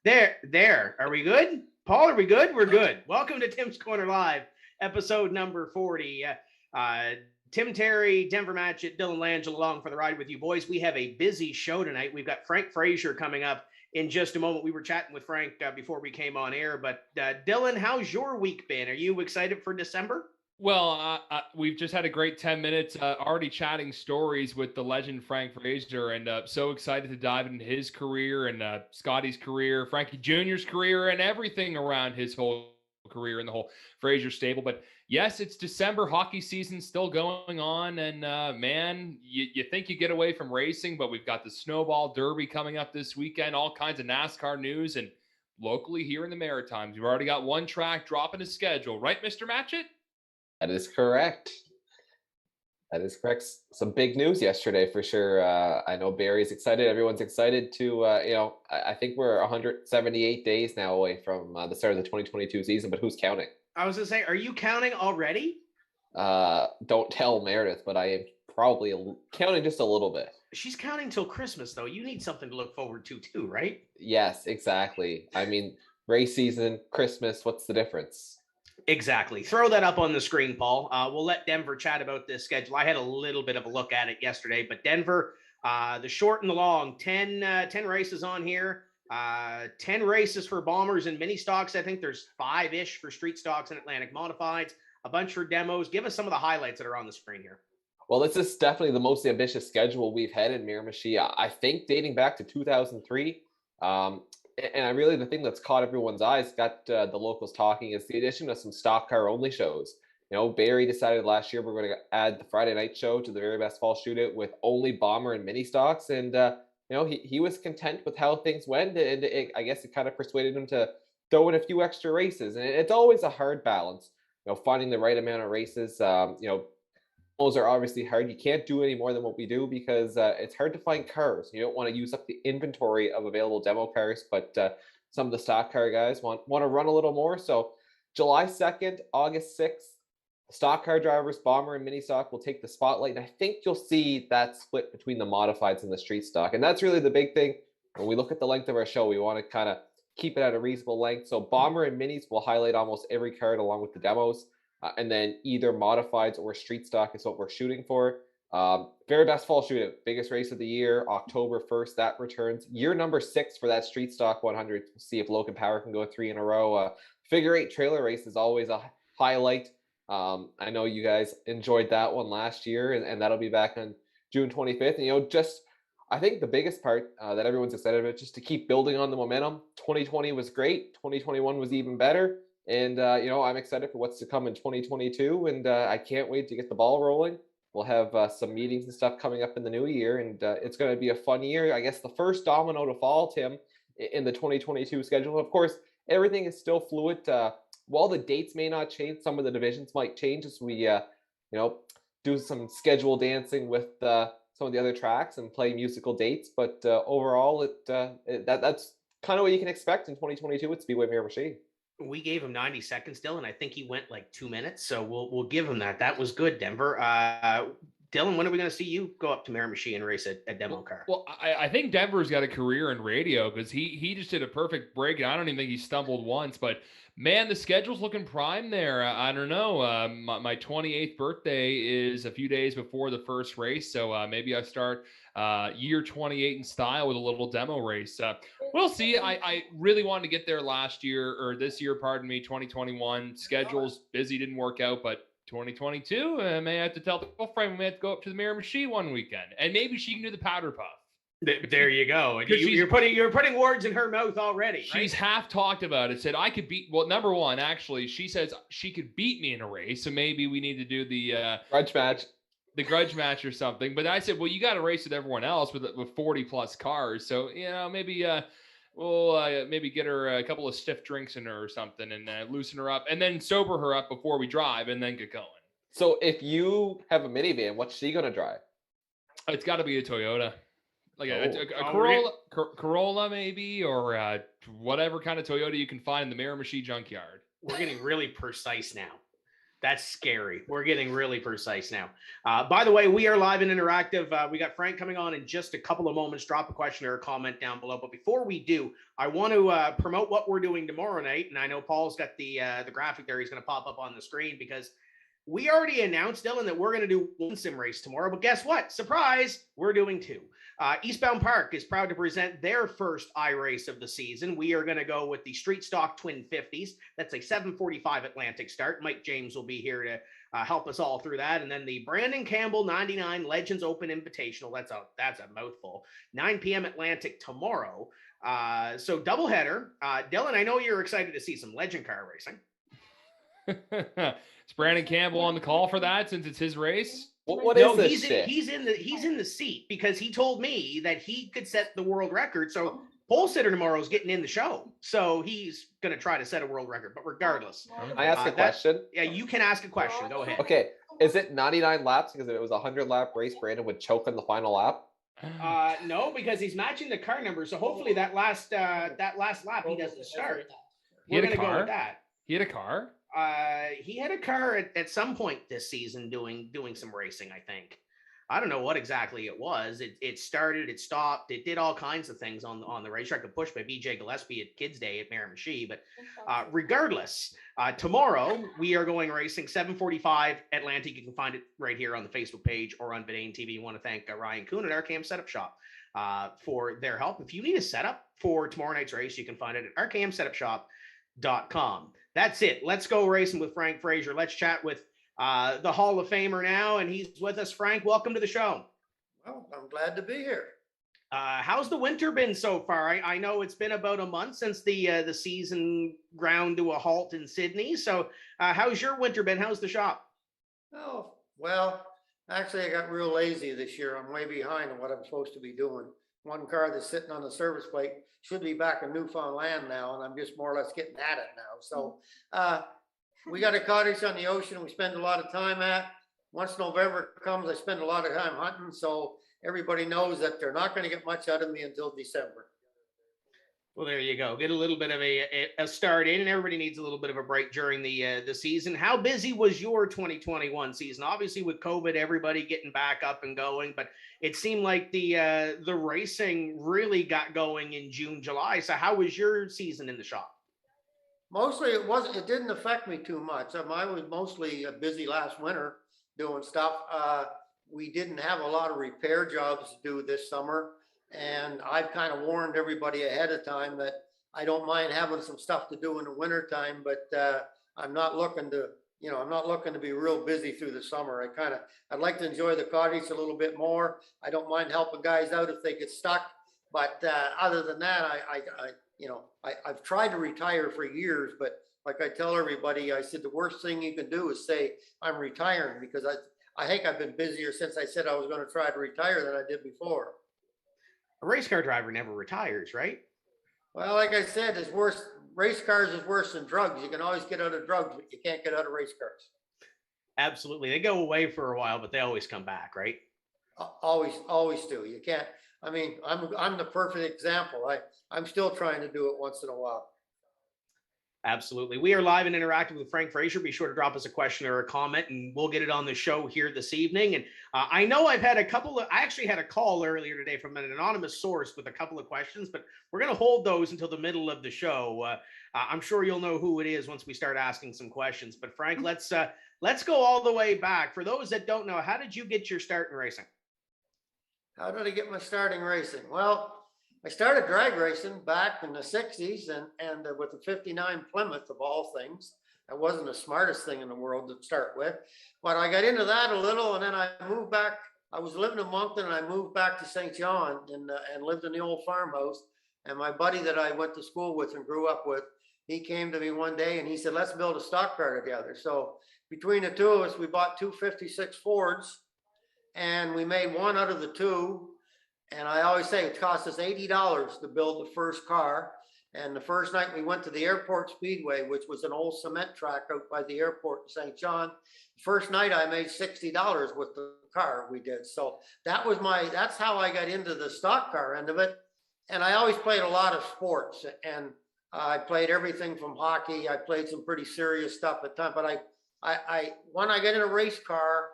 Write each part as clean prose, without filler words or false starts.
There. Are we good? Paul, are we good? We're good. Welcome to Tim's Corner Live, episode number 40. Tim Terry, Denver Matchett, Dylan Langell along for the ride with you boys. We have a busy show tonight. We've got Frank Frazier coming up in just a moment. We were chatting with Frank before we came on air. But Dylan, how's your week been? Are you excited for December? Well, we've just had a great 10 minutes already chatting stories with the legend Frank Fraser, and so excited to dive into his career and Scotty's career, Frankie Jr.'s career, and everything around his whole career and the whole Fraser stable. But yes, it's December, hockey season still going on, and man, you think you get away from racing, but we've got the Snowball Derby coming up this weekend, all kinds of NASCAR news, and locally here in the Maritimes, we've already got one track dropping a schedule, right, Mr. Matchett? That is correct. Some big news yesterday for sure. I know Barry's excited. Everyone's excited to, I think we're 178 days now away from the start of the 2022 season, but who's counting? I was going to say, are you counting already? Don't tell Meredith, but I am probably counting just a little bit. She's counting till Christmas, though. You need something to look forward to too, right? Yes, exactly. I mean, race season, Christmas, what's the difference? Exactly. Throw that up on the screen, Paul. We'll let Denver chat about this schedule. I had a little bit of a look at it yesterday, but Denver, the short and the long, 10 races on here, 10 races for bombers and mini stocks. I think there's 5-ish for street stocks and Atlantic modifieds, a bunch for demos. Give us some of the highlights that are on the screen here. Well, this is definitely the most ambitious schedule we've had in Miramichi, I think dating back to 2003. And the thing that's caught everyone's eyes, got the locals talking, is the addition of some stock car only shows. You know, Barry decided last year we're going to add the Friday night show to the very best fall shootout with only bomber and mini stocks. And, he was content with how things went. And I guess it kind of persuaded him to throw in a few extra races. And it's always a hard balance, finding the right amount of races. Those are obviously hard. You can't do any more than what we do because it's hard to find cars. You don't want to use up the inventory of available demo cars, but some of the stock car guys want to run a little more. So July 2nd, August 6th, stock car drivers, bomber and mini stock will take the spotlight. And I think you'll see that split between the modifieds and the street stock. And that's really the big thing. When we look at the length of our show, we want to kind of keep it at a reasonable length. So bomber and minis will highlight almost every card along with the demos. And then either modifieds or street stock is what we're shooting for. Very best fall shootout, biggest race of the year, October 1st, that returns. Year number 6 for that street stock 100. We'll see if Logan Power can go 3 in a row. Figure 8 trailer race is always a highlight. I know you guys enjoyed that one last year, and that'll be back on June 25th. And, just I think the biggest part that everyone's excited about, just to keep building on the momentum. 2020 was great. 2021 was even better. And, I'm excited for what's to come in 2022, and I can't wait to get the ball rolling. We'll have some meetings and stuff coming up in the new year, and it's going to be a fun year. I guess the first domino to fall, Tim, in the 2022 schedule. Of course, everything is still fluid. While the dates may not change, some of the divisions might change as we, do some schedule dancing with some of the other tracks and play musical dates. But overall, that's kind of what you can expect in 2022 with Speedway Miramichi. We gave him 90 seconds, Dylan. I think he went like 2 minutes, so we'll give him that. That was good, Denver. Dylan, when are we going to see you go up to Miramichi and race a demo car? Well, I think Denver's got a career in radio because he just did a perfect break. And I don't even think he stumbled once, but man, the schedule's looking prime there. I don't know. My 28th birthday is a few days before the first race, so maybe I start year 28 in style with a little demo race. We'll see. I really wanted to get there last year, or this year, pardon me, 2021. Schedule's busy, didn't work out, but 2022, I may have to tell the girlfriend we may have to go up to the Miramichi one weekend, and maybe she can do the powder puff. There you go. You're putting words in her mouth already. Right? She's half talked about it. Said I could beat. Well, number one, actually, she says she could beat me in a race. So maybe we need to do the grudge match, or something. But I said, well, you got to race with everyone else with 40 plus cars. So maybe we'll maybe get her a couple of stiff drinks in her or something and loosen her up, and then sober her up before we drive, and then get going. So if you have a minivan, what's she gonna drive? It's got to be a Toyota. Like a Corolla maybe, or whatever kind of Toyota you can find in the Miramichi junkyard. We're getting really precise now. That's scary. We're getting really precise now. By the way, we are live and interactive. We got Frank coming on in just a couple of moments. Drop a question or a comment down below. But before we do, I want to promote what we're doing tomorrow night. And I know Paul's got the graphic there. He's going to pop up on the screen because we already announced, Dylan, that we're going to do one sim race tomorrow. But guess what? Surprise, we're doing 2. Eastbound Park is proud to present their first iRace of the season. We are going to go with the Street Stock Twin 50s. That's a 7:45 Atlantic start. Mike James will be here to help us all through that. And then the Brandon Campbell 99 Legends Open Invitational. That's a mouthful. 9 p.m. Atlantic tomorrow. So doubleheader. Dylan, I know you're excited to see some legend car racing. Is Brandon Campbell on the call for that since it's his race? What is this shit? He's in the seat because he told me that he could set the world record. So pole sitter tomorrow is getting in the show, so he's going to try to set a world record. But regardless, I ask a question. Yeah, you can ask a question. Go ahead. Okay, is it 99 laps? Because if it was a 100-lap race, Brandon would choke on the final lap. No, because he's matching the car number. So hopefully that last lap he doesn't start. We're going to go with that. He had a car. He had a car at some point this season doing some racing, I think. I don't know what exactly it was. It started, it stopped, it did all kinds of things on the racetrack. Pushed by BJ Gillespie at Kids Day at Miramichi. But regardless, tomorrow we are going racing 7:45 Atlantic. You can find it right here on the Facebook page or on Vidane TV. You want to thank Ryan Kuhn at RKM Setup Shop for their help. If you need a setup for tomorrow night's race, you can find it at rkmsetupshop.com. That's it. Let's go racing with Frank Frazier. Let's chat with the Hall of Famer now, and he's with us. Frank, welcome to the show. Well, I'm glad to be here. How's the winter been so far? I know it's been about a month since the season ground to a halt in Sydney. So how's your winter been? How's the shop? Oh, well, actually, I got real lazy this year. I'm way behind on what I'm supposed to be doing. One car that's sitting on the service plate should be back in Newfoundland now, and I'm just more or less getting at it now. So we got a cottage on the ocean we spend a lot of time at. once November comes, I spend a lot of time hunting. So everybody knows that they're not going to get much out of me until December. Well, there you go. Get a little bit of a start in, and everybody needs a little bit of a break during the season. How busy was your 2021 season? Obviously, with COVID, everybody getting back up and going, but it seemed like the racing really got going in June, July. So, how was your season in the shop? Mostly, it didn't affect me too much. I was mostly busy last winter doing stuff. We didn't have a lot of repair jobs to do this summer. And I've kind of warned everybody ahead of time that I don't mind having some stuff to do in the winter time, but I'm not looking to be real busy through the summer. I'd like to enjoy the cottage a little bit more. I don't mind helping guys out if they get stuck. But other than that, I've tried to retire for years, but like I tell everybody, I said, the worst thing you can do is say I'm retiring, because I think I've been busier since I said I was going to try to retire than I did before. A race car driver never retires, right? Well, like I said, it's worse. Race cars is worse than drugs. You can always get out of drugs, but you can't get out of race cars. Absolutely. They go away for a while, but they always come back, right? Always do. You can't. I mean, I'm the perfect example. I'm still trying to do it once in a while. Absolutely. We are live and interactive with Frank Frazier. Be sure to drop us a question or a comment, and we'll get it on the show here this evening. And I know I actually had a call earlier today from an anonymous source with a couple of questions, but we're going to hold those until the middle of the show. I'm sure you'll know who it is once we start asking some questions. But Frank, let's go all the way back. For those that don't know, how did you get your start in racing? How did I get my start in racing? Well, I started drag racing back in the 60s and with the 59 Plymouth, of all things. That wasn't the smartest thing in the world to start with, but I got into that a little, and then I moved back. I was living in Moncton, and I moved back to St. John and lived in the old farmhouse. And my buddy that I went to school with and grew up with, he came to me one day and he said, let's build a stock car together. So between the two of us, we bought two 56 Fords, and we made one out of the two. And I always say it cost us $80 to build the first car. And the first night we went to the airport speedway, which was an old cement track out by the airport in St. John. The first night I made $60 with the car we did. So that's how I got into the stock car end of it. And I always played a lot of sports, and I played everything from hockey. I played some pretty serious stuff at the time, but when I got in a race car,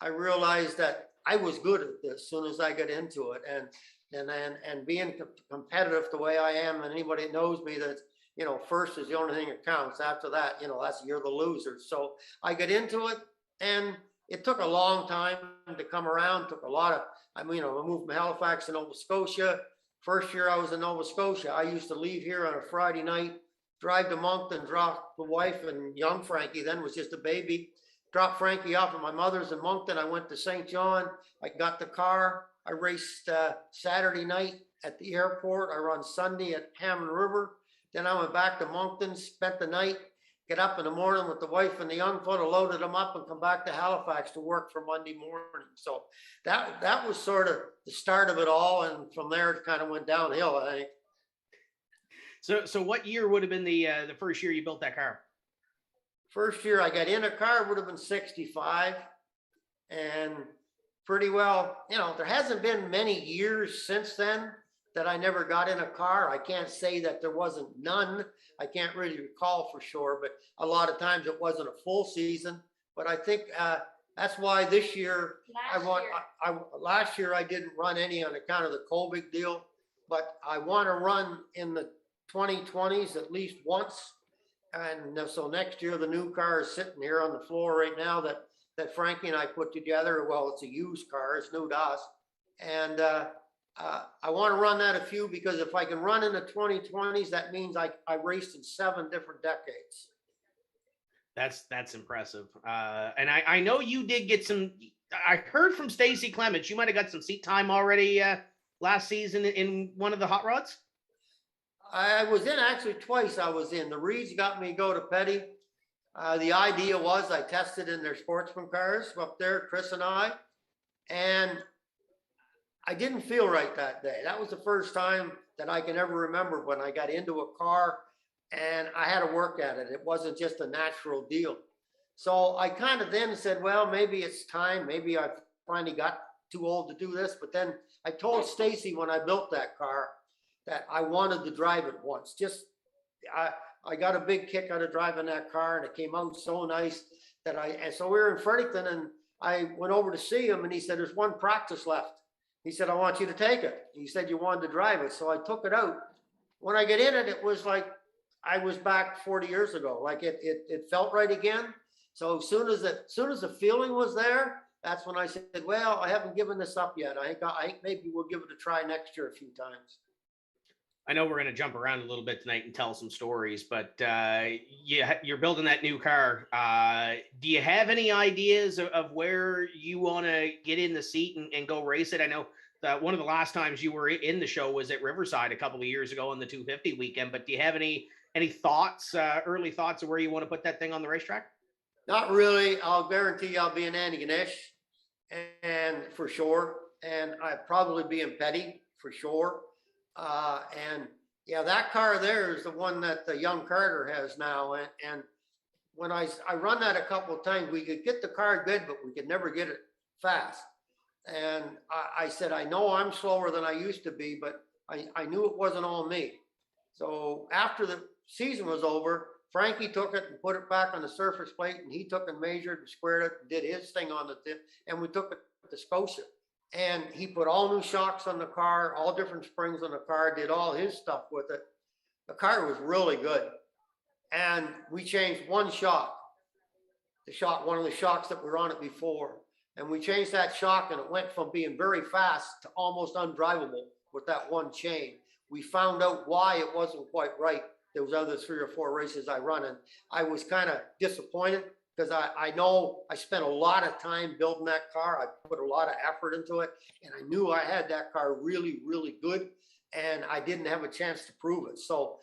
I realized that I was good at this as soon as I got into it, and being competitive the way I am, and anybody that knows me, that first is the only thing that counts. After that, you're the loser. So I got into it, and it took a long time to come around. Took a lot of. I moved from Halifax to Nova Scotia. First year I was in Nova Scotia, I used to leave here on a Friday night, drive to Moncton, drop the wife and young Frankie then was just a baby. Dropped Frankie off at my mother's in Moncton. I went to St. John. I got the car. I raced Saturday night at the airport. I run Sunday at Hammond River. Then I went back to Moncton, spent the night, get up in the morning with the wife and the young fella, loaded them up and come back to Halifax to work for Monday morning. So that was sort of the start of it all. And from there, it kind of went downhill, I think. So what year would have been the first year you built that car? First year I got in a car would have been 65, and pretty well, there hasn't been many years since then that I never got in a car. I can't say that there wasn't none. I can't really recall for sure, but a lot of times it wasn't a full season. But I think that's why this year last year I didn't run any on account of the COVID deal, but I want to run in the 2020s at least once. And so next year, the new car is sitting here on the floor right now that Frankie and I put together. Well, it's a used car. It's new to us. And I want to run that a few, because if I can run in the 2020s, that means I raced in 7 different decades. That's impressive. And I know you did get some, I heard from Stacy Clements, you might have got some seat time already last season in one of the hot rods. I was in actually twice. I was in. The Reeds got me to go to Petty. The idea was I tested in their sportsman cars up there, Chris and I didn't feel right that day. That was the first time that I can ever remember when I got into a car and I had to work at it. It wasn't just a natural deal. So I kind of then said, well, maybe it's time. Maybe I finally got too old to do this. But then I told Stacy when I built that car that I wanted to drive it once. I got a big kick out of driving that car, and it came out so nice and so we were in Fredericton, and I went over to see him, and he said, there's one practice left. He said, I want you to take it. He said, you wanted to drive it. So I took it out. When I get in it, it was like I was back 40 years ago. Like it felt right again. So as soon as the feeling was there, that's when I said, well, I haven't given this up yet. I think maybe we'll give it a try next year a few times. I know we're going to jump around a little bit tonight and tell some stories, but you're building that new car. Do you have any ideas of where you want to get in the seat and go race it? I know that one of the last times you were in the show was at Riverside a couple of years ago on the 250 weekend, but do you have any thoughts, early thoughts of where you want to put that thing on the racetrack? Not really. I'll guarantee I'll be in Antigonish, and for sure. And I'd probably be in Petty for sure. And yeah, that car there is the one that the young Carter has now. And when I run that a couple of times, we could get the car good, but we could never get it fast. And I said, I know I'm slower than I used to be, but I knew it wasn't all me. So after the season was over, Frankie took it and put it back on the surface plate, and he took and measured and squared it and did his thing on the tip, and we took it to Scotia. And he put all new shocks on the car, all different springs on the car, did all his stuff with it. The car was really good. And we changed one shock, one of the shocks that were on it before. And we changed that shock, and it went from being very fast to almost undrivable with that one change. We found out why it wasn't quite right. There was other 3 or 4 races I run, and I was kind of disappointed because I know I spent a lot of time building that car. I put a lot of effort into it, and I knew I had that car really, really good, and I didn't have a chance to prove it. So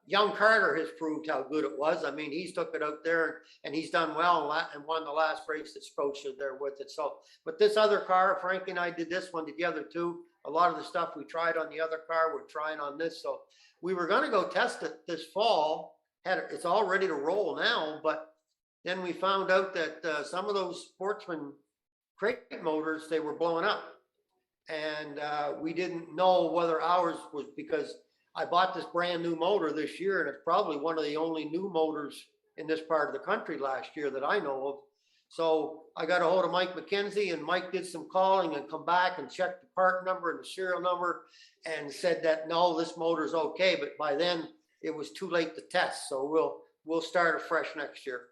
young Carter has proved how good it was. I mean, he's took it out there, and he's done well and won the last race at Scotia there with it. So, but this other car, Frankie and I did this one together too. A lot of the stuff we tried on the other car, we're trying on this. So we were going to go test it this fall. It's all ready to roll now, but then we found out that some of those Sportsman crate motors, they were blowing up. And we didn't know whether ours was, because I bought this brand new motor this year, and it's probably one of the only new motors in this part of the country last year that I know of. So I got a hold of Mike McKenzie, and Mike did some calling and come back and checked the part number and the serial number and said that, no, this motor's okay. But by then it was too late to test. So we'll start afresh next year.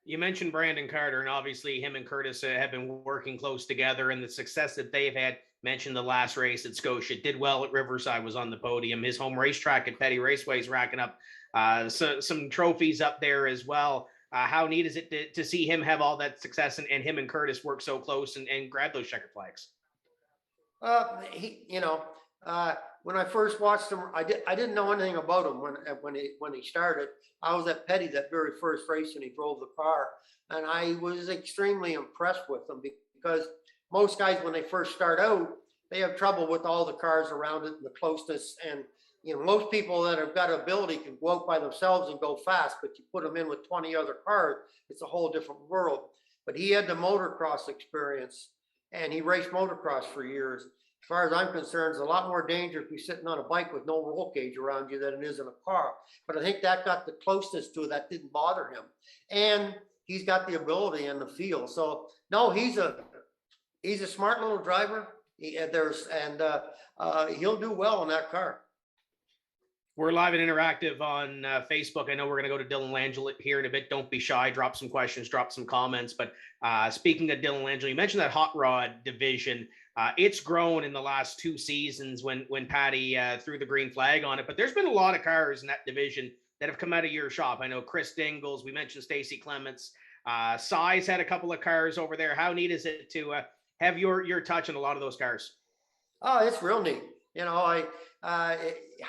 You mentioned Brandon Carter, and obviously him and Curtis have been working close together, and the success that they've had. Mentioned the last race at Scotia, did well at Riverside, was on the podium. His home racetrack at Petty Raceway is racking up some trophies up there as well. How neat is it to see him have all that success and him and Curtis work so close and grab those checkered flags? When I first watched him, I didn't know anything about him when he started. I was at Petty that very first race, and he drove the car, and I was extremely impressed with him because most guys, when they first start out, they have trouble with all the cars around it and the closeness. And, most people that have got ability can go out by themselves and go fast, but you put them in with 20 other cars, it's a whole different world. But he had the motocross experience, and he raced motocross for years. As far as I'm concerned, it's a lot more dangerous if you're sitting on a bike with no roll cage around you than it is in a car. But I think that got the closeness to it. That didn't bother him. And he's got the ability and the feel. So, no, he's a smart little driver. He'll do well in that car. We're live and interactive on Facebook. I know we're going to go to Dylan Langell here in a bit. Don't be shy. Drop some questions, drop some comments. But speaking of Dylan Langell, you mentioned that hot rod division. It's grown in the last 2 seasons when Patty threw the green flag on it. But there's been a lot of cars in that division that have come out of your shop. I know Chris Dingles. We mentioned Stacey Clements. Size had a couple of cars over there. How neat is it to have your touch on a lot of those cars? Oh, it's real neat. How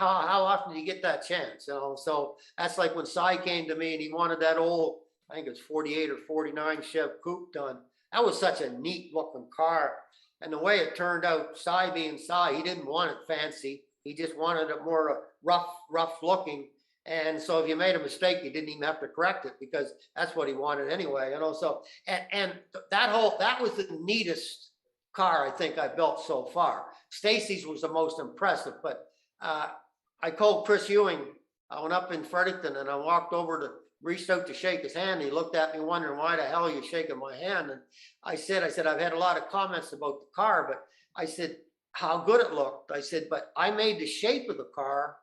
often do you get that chance? So that's like when Cy came to me and he wanted that old, I think it's 48 or 49 Chev Coupe done. That was such a neat looking car. And the way it turned out, Cy being Cy, he didn't want it fancy. He just wanted it more rough looking. And so if you made a mistake, you didn't even have to correct it because that's what he wanted anyway, you know. So and that was the neatest car I think I built so far. Stacy's was the most impressive, but I called Chris Ewing. I went up in Fredericton and I walked over to reached out to shake his hand. He looked at me wondering why the hell are you shaking my hand? And I said, I've had a lot of comments about the car, but I said, how good it looked. I said, but I made the shape of the car,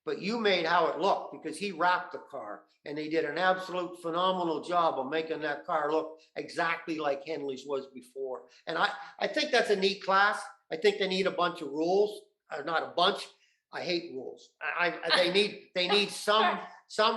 but you made how it looked because he wrapped the car and he did an absolute phenomenal job of making that car look exactly like Henley's was before. And I think that's a neat class. I think they need a bunch of rules, not a bunch. I hate rules. They need some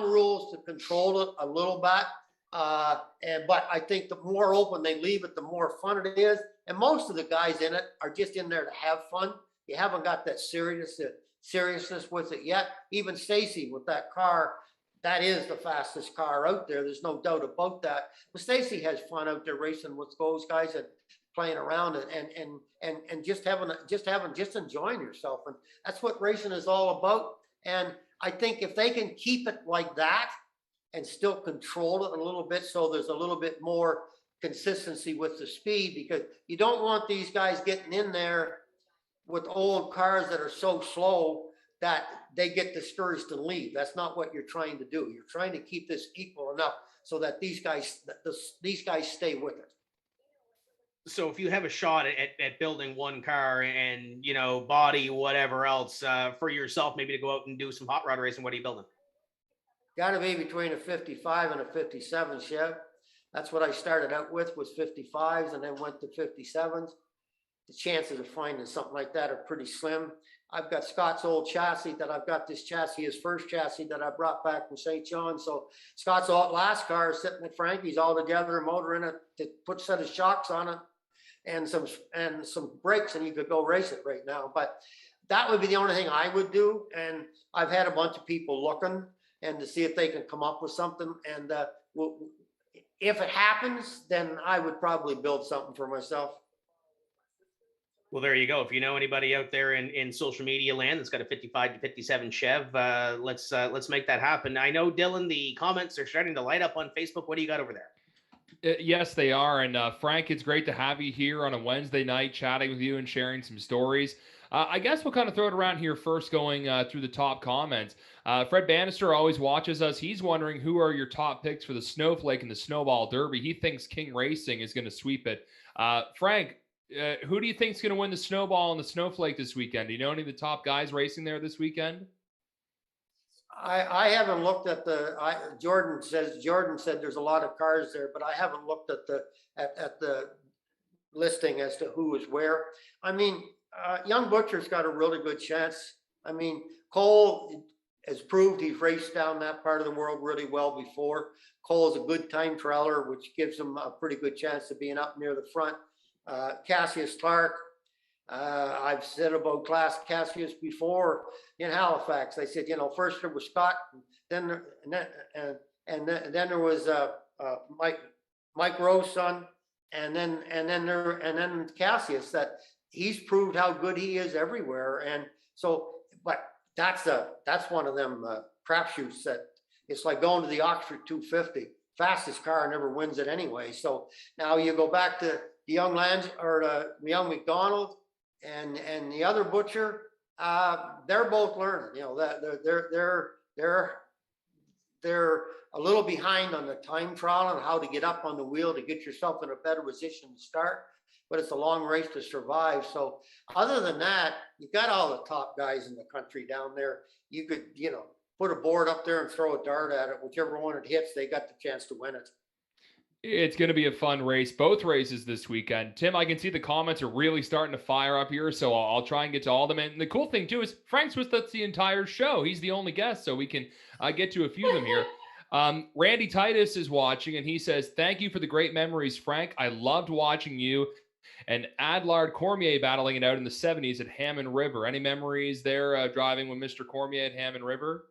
rules to control it a little bit. But I think the more open they leave it, the more fun it is. And most of the guys in it are just in there to have fun. You haven't got that seriousness with it yet. Even Stacy with that car, that is the fastest car out there. There's no doubt about that. But Stacy has fun out there racing with those guys and playing around and just enjoying yourself. And that's what racing is all about. And I think if they can keep it like that and still control it a little bit, so there's a little bit more consistency with the speed, because you don't want these guys getting in there with old cars that are so slow that they get discouraged and leave. That's not what you're trying to do. You're trying to keep this equal enough so that these guys stay with it. So if you have a shot at building one car and, body, whatever else, for yourself, maybe to go out and do some hot rod racing, what are you building? Got to be between a 55 and a 57 Chev. That's what I started out with, was 55s, and then went to 57s. The chances of finding something like that are pretty slim. I've got Scott's old chassis that I've got this chassis, his first chassis that I brought back from St. John. So Scott's last car is sitting at Frankie's all together, a motor in it, to put a set of shocks on it and some brakes, and you could go race it right now. But that would be the only thing I would do. And I've had a bunch of people looking and to see if they can come up with something. And if it happens, then I would probably build something for myself. Well, there you go. If you know anybody out there in social media land that's got a 55 to 57 Chev, let's make that happen. I know, Dylan, the comments are starting to light up on Facebook. What do you got over there? Yes, they are. And Frank, it's great to have you here on a Wednesday night chatting with you and sharing some stories. I guess we'll kind of throw it around here first, going through the top comments. Fred Bannister always watches us. He's wondering who are your top picks for the Snowflake and the Snowball Derby. He thinks King Racing is going to sweep it. Frank, who do you think is going to win the Snowball and the Snowflake this weekend? Do you know any of the top guys racing there this weekend? I haven't looked at Jordan said there's a lot of cars there, but I haven't looked at the listing as to who is where. I mean, Young Butcher's got a really good chance. I mean, Cole has proved he's raced down that part of the world really well before. Cole is a good time trialer, which gives him a pretty good chance of being up near the front. Cassius Clark, I've said about Class Cassius before in Halifax. I said, first there was Scott, then there was Mike Rowe's son, and then Cassius. That he's proved how good he is everywhere. And so, but that's one of them crapshoots that it's like going to the Oxford 250. Fastest car never wins it anyway. So now you go back to the young young McDonald and the other Butcher. They're both learning. They're a little behind on the time trial and how to get up on the wheel to get yourself in a better position to start. But it's a long race to survive. So other than that, you've got all the top guys in the country down there. You could, put a board up there and throw a dart at it. Whichever one it hits, they got the chance to win it. It's going to be a fun race, both races this weekend. Tim, I can see the comments are really starting to fire up here, so I'll try and get to all of them. And the cool thing, too, is Frank's with us the entire show. He's the only guest, so we can get to a few of them here. Randy Titus is watching, and he says, thank you for the great memories, Frank. I loved watching you and Adlard Cormier battling it out in the 70s at Hammond River. Any memories there driving with Mr. Cormier at Hammond River?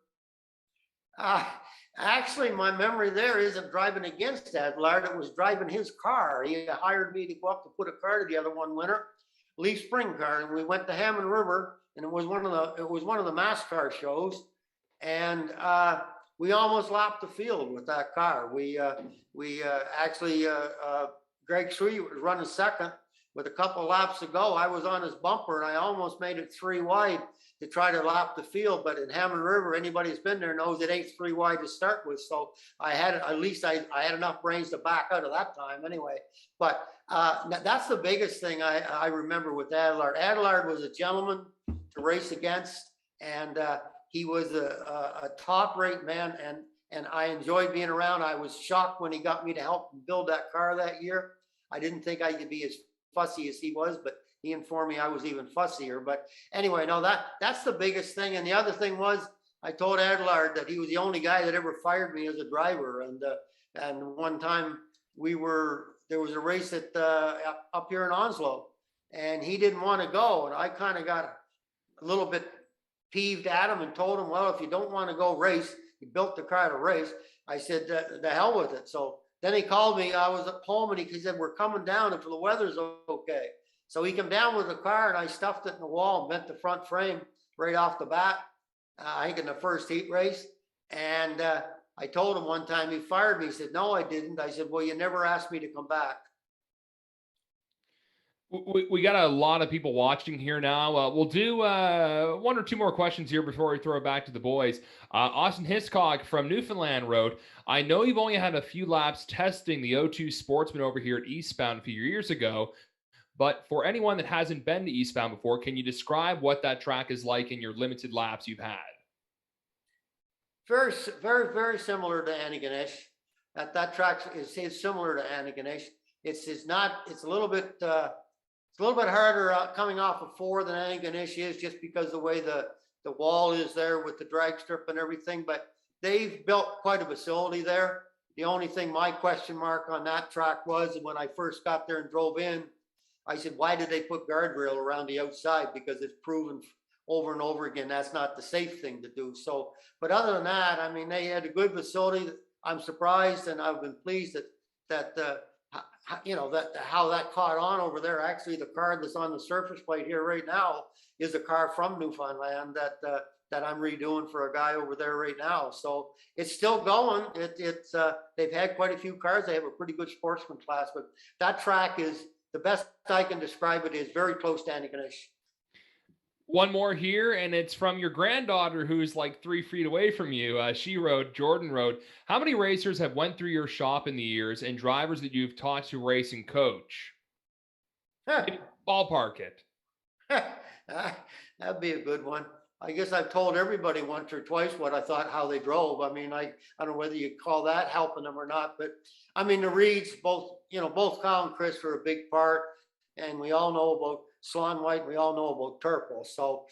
Actually, my memory there isn't driving against Adlard. It was driving his car. He hired me to go up to put a car together one winter, Leaf Spring car, and we went to Hammond River, and it was one of the NASCAR shows. and we almost lapped the field with that car. We actually, Greg Stewart was running second with a couple laps to go. I was on his bumper and I almost made it 3 wide to try to lap the field. But in Hammond River, anybody who's been there knows it ain't 3 wide to start with. So I had, at least I had enough brains to back out of that time anyway. But that's the biggest thing I remember with Adelard. Adelard was a gentleman to race against, and he was a top rate man, and I enjoyed being around. I was shocked when he got me to help him build that car that year. I didn't think I could be as fussy as he was, but he informed me I was even fussier. But anyway, no, that's the biggest thing. And the other thing was, I told Adelard that he was the only guy that ever fired me as a driver. And one time there was a race at up here in Onslow, and he didn't want to go, and I kind of got a little bit peeved at him and told him, well, if you don't want to go race, he built the car to race. I said, the hell with it. So then he called me. I was at home, and he said, we're coming down if the weather's okay. So he came down with the car, and I stuffed it in the wall and bent the front frame right off the bat, I think in the first heat race. And I told him one time he fired me. He said, no, I didn't. I said, well, you never asked me to come back. We got a lot of people watching here now. We'll do 1 or 2 more questions here before we throw it back to the boys. Austin Hiscock from Newfoundland wrote, I know you've only had a few laps testing the O2 Sportsman over here at Eastbound a few years ago, but for anyone that hasn't been to Eastbound before, can you describe what that track is like in your limited laps you've had? Very, very, very similar to Antigonish. That track is similar to Antigonish. It's a little bit harder coming off of 4 than Antigonish is, just because the way the wall is there with the drag strip and everything. But they've built quite a facility there. The only thing my question mark on that track was, when I first got there and drove in, I said, why did they put guardrail around the outside? Because it's proven over and over again that's not the safe thing to do. So, but other than that, I mean, they had a good facility. I'm surprised, and I've been pleased that how that caught on over there. Actually, the car that's on the surface plate here right now is a car from Newfoundland that I'm redoing for a guy over there right now. So it's still going. They've had quite a few cars. They have a pretty good sportsman class, but that track is, the best I can describe it, is very close to Antigonish. One more here, and it's from your granddaughter, who's like 3 feet away from you. Jordan wrote, how many racers have went through your shop in the years, and drivers that you've taught to race and coach? Ballpark it. That'd be a good one. I guess I've told everybody once or twice what I thought, how they drove. I mean, I don't know whether you call that helping them or not, but I mean, the Reeds, both Kyle and Chris are a big part, and we all know about Swan White, we all know about Turple. So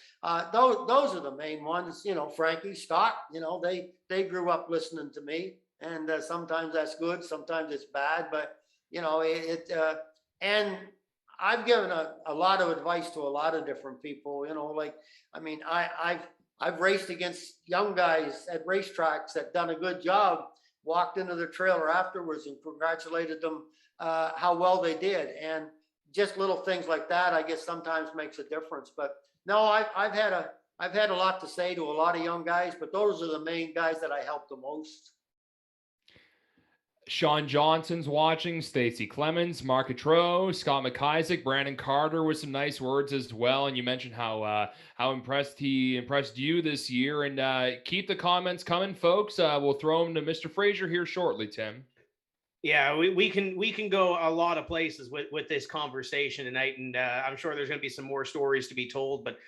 those are the main ones. Frankie, Scott, they grew up listening to me, and sometimes that's good, sometimes it's bad, but and I've given a lot of advice to a lot of different people. I've raced against young guys at racetracks that done a good job, walked into their trailer afterwards and congratulated them how well they did. And just little things like that, I guess, sometimes makes a difference. But no, I've had a lot to say to a lot of young guys, but those are the main guys that I help the most. Sean Johnson's watching, Stacy Clemens, Mark Atro, Scott McIsaac, Brandon Carter with some nice words as well. And you mentioned how impressed he impressed you this year. And keep the comments coming, folks. We'll throw them to Mr. Fraser here shortly, Tim. Yeah, we can go a lot of places with this conversation tonight, and I'm sure there's going to be some more stories to be told. But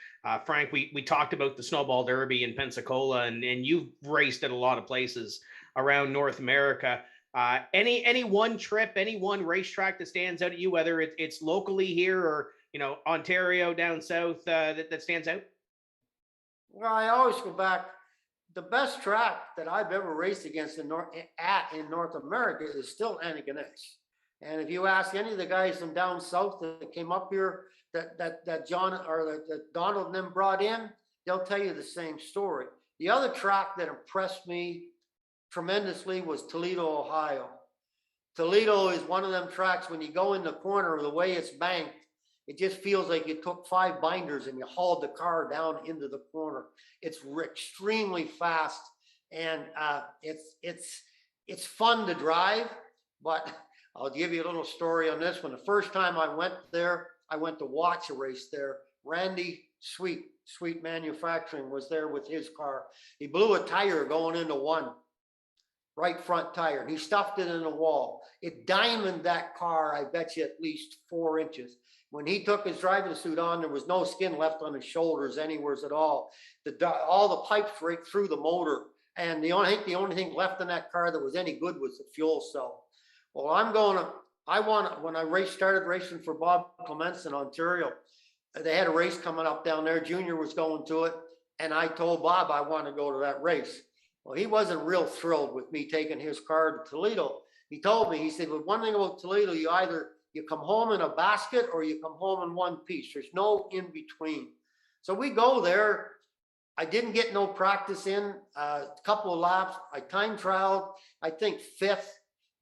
Frank, we talked about the Snowball Derby in Pensacola, and you've raced at a lot of places around North America. Any one trip, any one racetrack that stands out at you, whether it's locally here or Ontario down south, that stands out? Well, I always go back. The best track that I've ever raced against in North America is still Antigonish. And if you ask any of the guys from down south that came up here that John or that Donald and them brought in, they'll tell you the same story. The other track that impressed me tremendously was Toledo, Ohio. Toledo is one of them tracks, when you go in the corner, the way it's banked, It just feels like you took 5 binders and you hauled the car down into the corner. It's extremely fast, and it's fun to drive. But I'll give you a little story on this one. The first time I went there, I went to watch a race there. Randy Sweet Manufacturing was there with his car. He blew a tire going into one, right front tire. He stuffed it in the wall. It diamonded that car, I bet you, at least 4 inches. When he took his driving suit on, there was no skin left on his shoulders anywhere at all. All the pipes right through the motor. And the only thing left in that car that was any good was the fuel cell. Well, when I started racing for Bob Clements in Ontario, they had a race coming up down there. Junior was going to it. And I told Bob I want to go to that race. Well, he wasn't real thrilled with me taking his car to Toledo. He told me, he said, well, one thing about Toledo, you come home in a basket or you come home in one piece. There's no in between. So we go there. I didn't get no practice in, a couple of laps. I time trialed, I think 5th,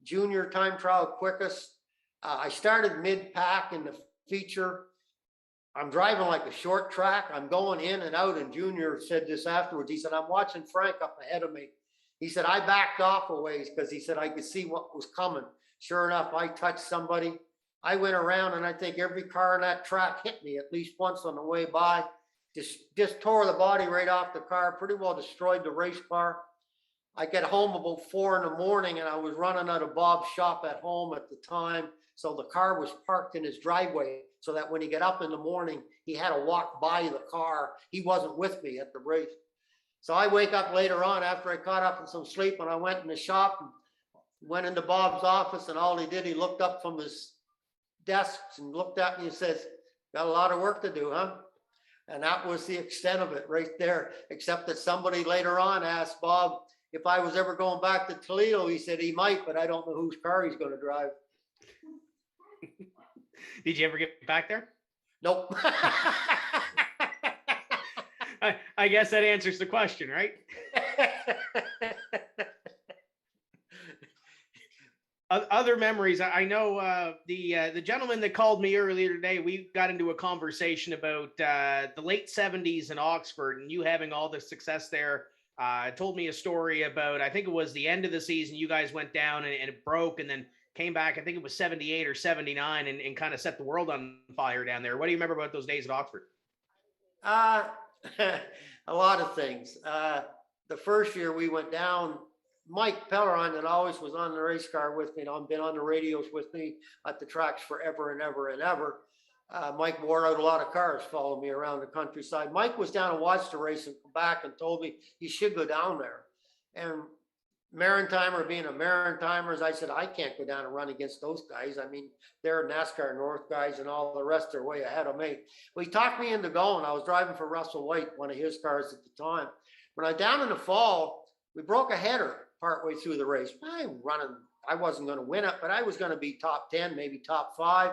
junior time trial quickest. I started mid-pack in the feature. I'm driving like a short track. I'm going in and out, and Junior said this afterwards. He said, I'm watching Frank up ahead of me. He said, I backed off a ways because he said I could see what was coming. Sure enough, I touched somebody. I went around, and I think every car on that track hit me at least once on the way by. Just tore the body right off the car, pretty well destroyed the race car. I get home about 4 in the morning, and I was running out of Bob's shop at home at the time. So the car was parked in his driveway so that when he got up in the morning, he had to walk by the car. He wasn't with me at the race. So I wake up later on after I caught up in some sleep, and I went in the shop and went into Bob's office, and all he did, he looked up from his desk and looked at me and says, got a lot of work to do, huh? And that was the extent of it right there, except that somebody later on asked Bob if I was ever going back to Toledo. He said he might, but I don't know whose car he's going to drive. Did you ever get back there? Nope. I guess that answers the question, right? Other memories. I know the gentleman that called me earlier today, we got into a conversation about the late 70s in Oxford and you having all the success there. Told me a story about, I think it was the end of the season, you guys went down and it broke and then came back. I think it was 78 or 79 and kind of set the world on fire down there. What do you remember about those days at Oxford? A lot of things. The first year we went down, Mike Pellerin, that always was on the race car with me, and been on the radios with me at the tracks forever and ever and ever. Mike wore out a lot of cars, followed me around the countryside. Mike was down and watched the race and come back and told me he should go down there. And Maritimer being a Maritimers, I said, I can't go down and run against those guys. I mean, they're NASCAR North guys and all the rest are way ahead of me. Well, he talked me into going. I was driving for Russell White, one of his cars at the time. When I down in the fall, we broke a header partway through the race. I wasn't going to win it, but I was going to be top 10, maybe top 5.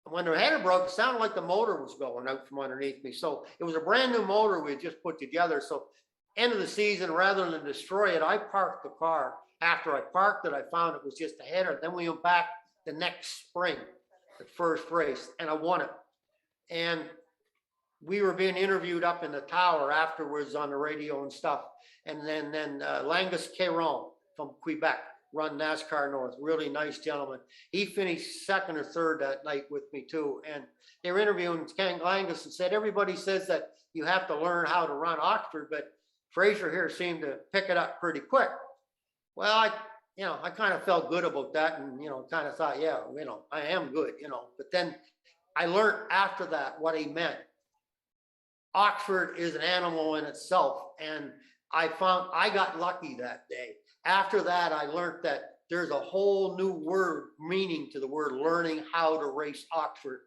When the header broke, it sounded like the motor was going out from underneath me. So it was a brand new motor we had just put together. So end of the season, rather than destroy it, I parked the car. After I parked it, I found it was just a header. Then we went back the next spring, the first race, and I won it. And we were being interviewed up in the tower afterwards on the radio and stuff. And then Langus Caron from Quebec run NASCAR North, really nice gentleman. He finished 2nd or 3rd that night with me too. And they were interviewing Ken Langus and said, everybody says that you have to learn how to run Oxford, but Fraser here seemed to pick it up pretty quick. Well, I kind of felt good about that and, kind of thought, yeah, I am good, but then I learned after that what he meant. Oxford is an animal in itself. And I found I got lucky that day. After that, I learned that there's a whole new meaning to the word learning how to race Oxford.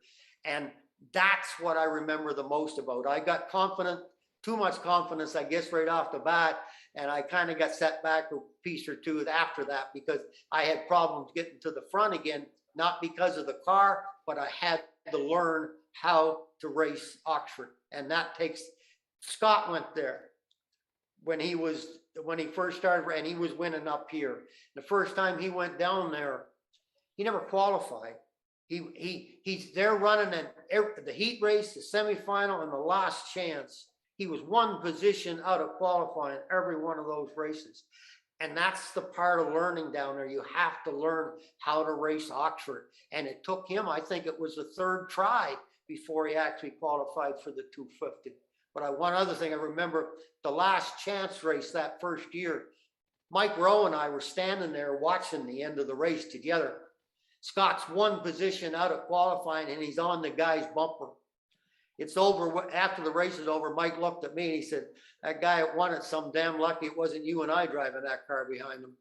And that's what I remember the most about. I got confident, too much confidence, I guess, right off the bat. And I kind of got set back a piece or two after that because I had problems getting to the front again, not because of the car, but I had to learn how to race Oxford. And that takes, Scott went there when he first started, and he was winning up here. The first time he went down there, he never qualified. He's there running the heat race, the semifinal, and the last chance. He was one position out of qualifying every one of those races. And that's the part of learning down there. You have to learn how to race Oxford. And it took him, I think it was the third try before he actually qualified for the 250. But one other thing I remember, the last chance race that first year, Mike Rowe and I were standing there watching the end of the race together. Scott's one position out of qualifying and he's on the guy's bumper. It's over. After the race is over, Mike looked at me and he said, that guy that won it, some damn lucky it wasn't you and I driving that car behind him.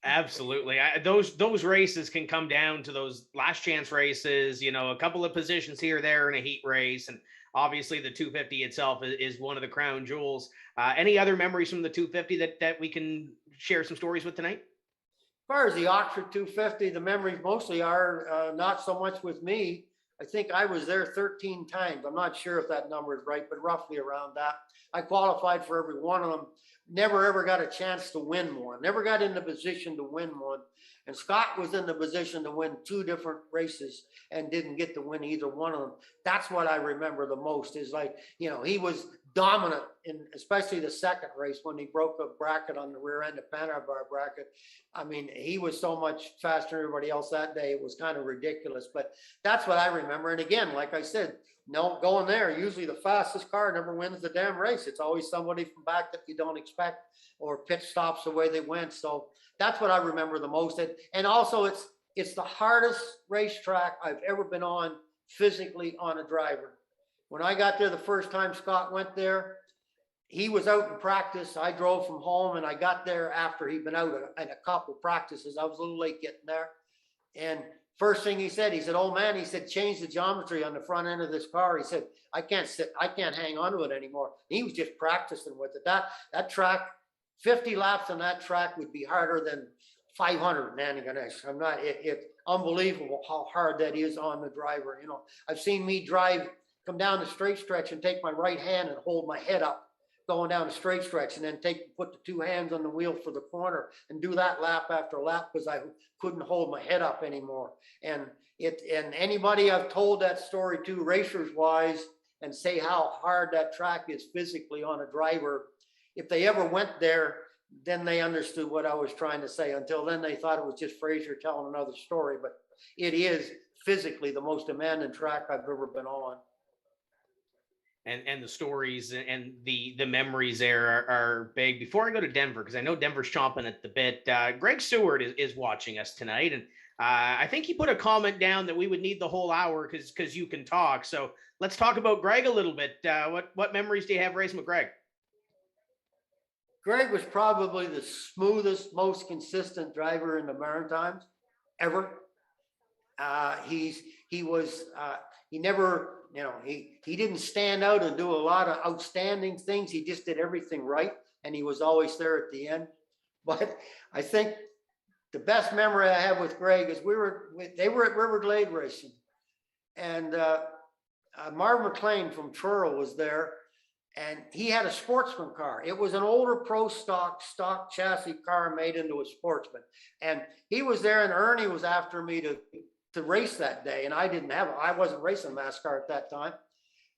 Absolutely. Those races can come down to those last chance races, a couple of positions here, there in a heat race. And obviously the 250 itself is one of the crown jewels. Any other memories from the 250 that we can share some stories with tonight? As far as the Oxford 250, the memories mostly are not so much with me. I think I was there 13 times. I'm not sure if that number is right, but roughly around that. I qualified for every one of them. Never ever got a chance to win one. Never got in the position to win one. And Scott was in the position to win 2 different races and didn't get to win either one of them. That's what I remember the most is he was dominant in especially the second race when he broke a bracket on the rear end of Panabar bracket. I mean, he was so much faster than everybody else that day. It was kind of ridiculous, but that's what I remember. And again, like I said, going there, usually the fastest car never wins the damn race. It's always somebody from back that you don't expect or pit stops the way they went. So that's what I remember the most. And also it's the hardest racetrack I've ever been on physically on a driver. When I got there the first time Scott went there, he was out in practice. I drove from home and I got there after he'd been out in a couple practices. I was a little late getting there. And first thing he said, old man, he said, change the geometry on the front end of this car. He said, I can't hang on to it anymore. He was just practicing with it. That track, 50 laps on that track would be harder than 500 in Antigonish. It's unbelievable how hard that is on the driver. I've seen me come down the straight stretch and take my right hand and hold my head up going down the straight stretch and then put the 2 hands on the wheel for the corner and do that lap after lap because I couldn't hold my head up anymore. And anybody I've told that story to, racers wise, and say how hard that track is physically on a driver, if they ever went there, then they understood what I was trying to say. Until then, they thought it was just Fraser telling another story, but it is physically the most demanding track I've ever been on. And the stories and the memories there are big. Before I go to Denver, because I know Denver's chomping at the bit, Greg Stewart is watching us tonight. And I think he put a comment down that we would need the whole hour because you can talk. So let's talk about Greg a little bit. What memories do you have racing with Greg? Greg was probably the smoothest, most consistent driver in the Maritimes ever. He never, he didn't stand out and do a lot of outstanding things. He just did everything right. And he was always there at the end. But I think the best memory I have with Greg is they were at River Glade racing. And Marv McLean from Truro was there. And he had a sportsman car. It was an older pro stock chassis car made into a sportsman. And he was there and Ernie was after me to race that day. And I wasn't racing a mass car at that time.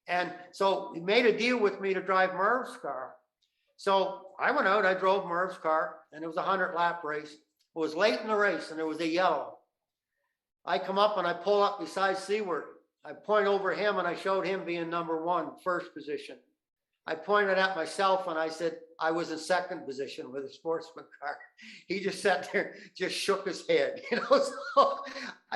And so he made a deal with me to drive Merv's car. So I went out, I drove Merv's car and it was a 100-lap race. It was late in the race and there was a yellow. I come up and I pull up beside Stewart. I point over him and I showed him being number 1, first position. I pointed at myself and I said, I was in second position with a sportsman car. He just sat there, just shook his head, so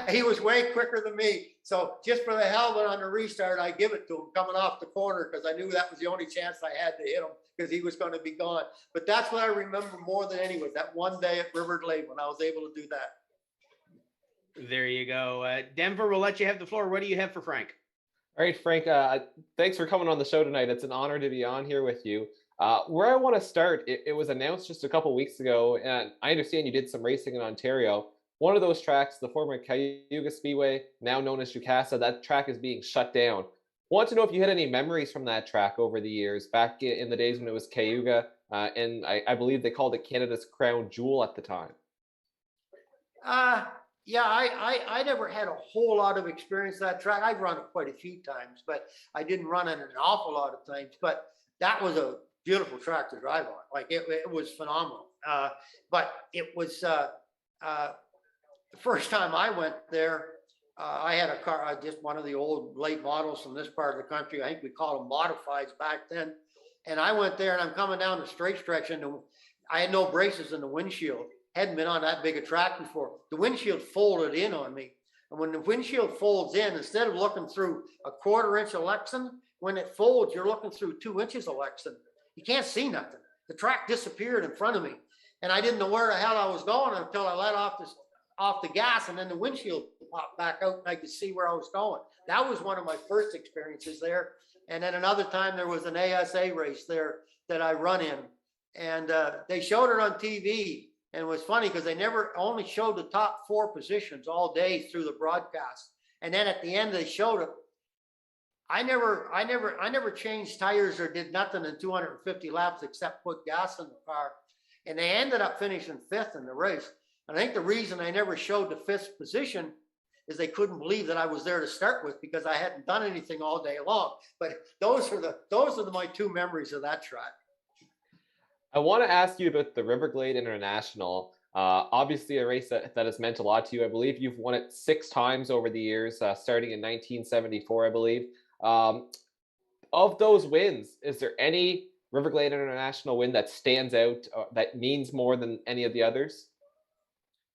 he was way quicker than me. So just for the helmet on the restart, I give it to him coming off the corner because I knew that was the only chance I had to hit him because he was going to be gone. But that's what I remember more than anything, that one day at River Glade when I was able to do that. There you go. Denver, we'll let you have the floor. What do you have for Frank? All right, Frank, thanks for coming on the show tonight. It's an honor to be on here with you. Where I want to start, it was announced just a couple weeks ago, and I understand you did some racing in Ontario. One of those tracks, the former Cayuga Speedway, now known as Jukasa, that track is being shut down. Want to know if you had any memories from that track over the years, back in the days when it was Cayuga, and I believe they called it Canada's crown jewel at the time. Yeah, I never had a whole lot of experience that track. I've run it quite a few times, but I didn't run it an awful lot of times. But that was a beautiful track to drive on. Like it was phenomenal. But it was the first time I went there. I had a car, just one of the old late models from this part of the country. I think we called them modifieds back then. And I went there, and I'm coming down the straight stretch, and I had no braces in the windshield. Hadn't been on that big a track before. The windshield folded in on me. And when the windshield folds in, instead of looking through a 1/4 inch of Lexan, when it folds, you're looking through 2 inches of Lexan. You can't see nothing. The track disappeared in front of me. And I didn't know where the hell I was going until I let off the gas, and then the windshield popped back out and I could see where I was going. That was one of my first experiences there. And then another time there was an ASA race there that I run in, and they showed it on TV. And it was funny because they never only showed the top 4 positions all day through the broadcast. And then at the end they showed it. I never changed tires or did nothing in 250 laps except put gas in the car. And they ended up finishing 5th in the race. And I think the reason I never showed the 5th position is they couldn't believe that I was there to start with because I hadn't done anything all day long. But those are my 2 memories of that track. I want to ask you about the Riverglade International. Obviously, a race that has meant a lot to you. I believe you've won it 6 times over the years, starting in 1974, I believe. Of those wins, is there any Riverglade International win that stands out, that means more than any of the others?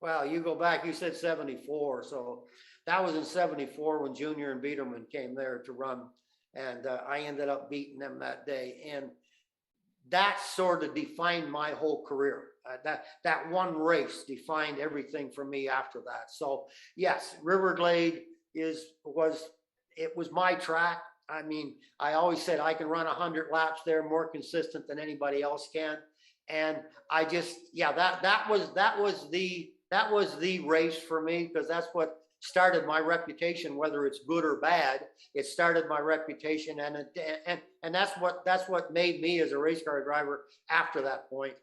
Well, you go back, you said 74. So that was in 74 when Junior and Biederman came there to run. And I ended up beating them that day. And that sort of defined my whole career. That one race defined everything for me after that. So yes, Riverglade was my track. I mean, I always said I can run 100 laps there more consistent than anybody else can. And I just, yeah, that was the race for me, because that's what started my reputation, whether it's good or bad. It started my reputation, and that's what made me as a race car driver after that point.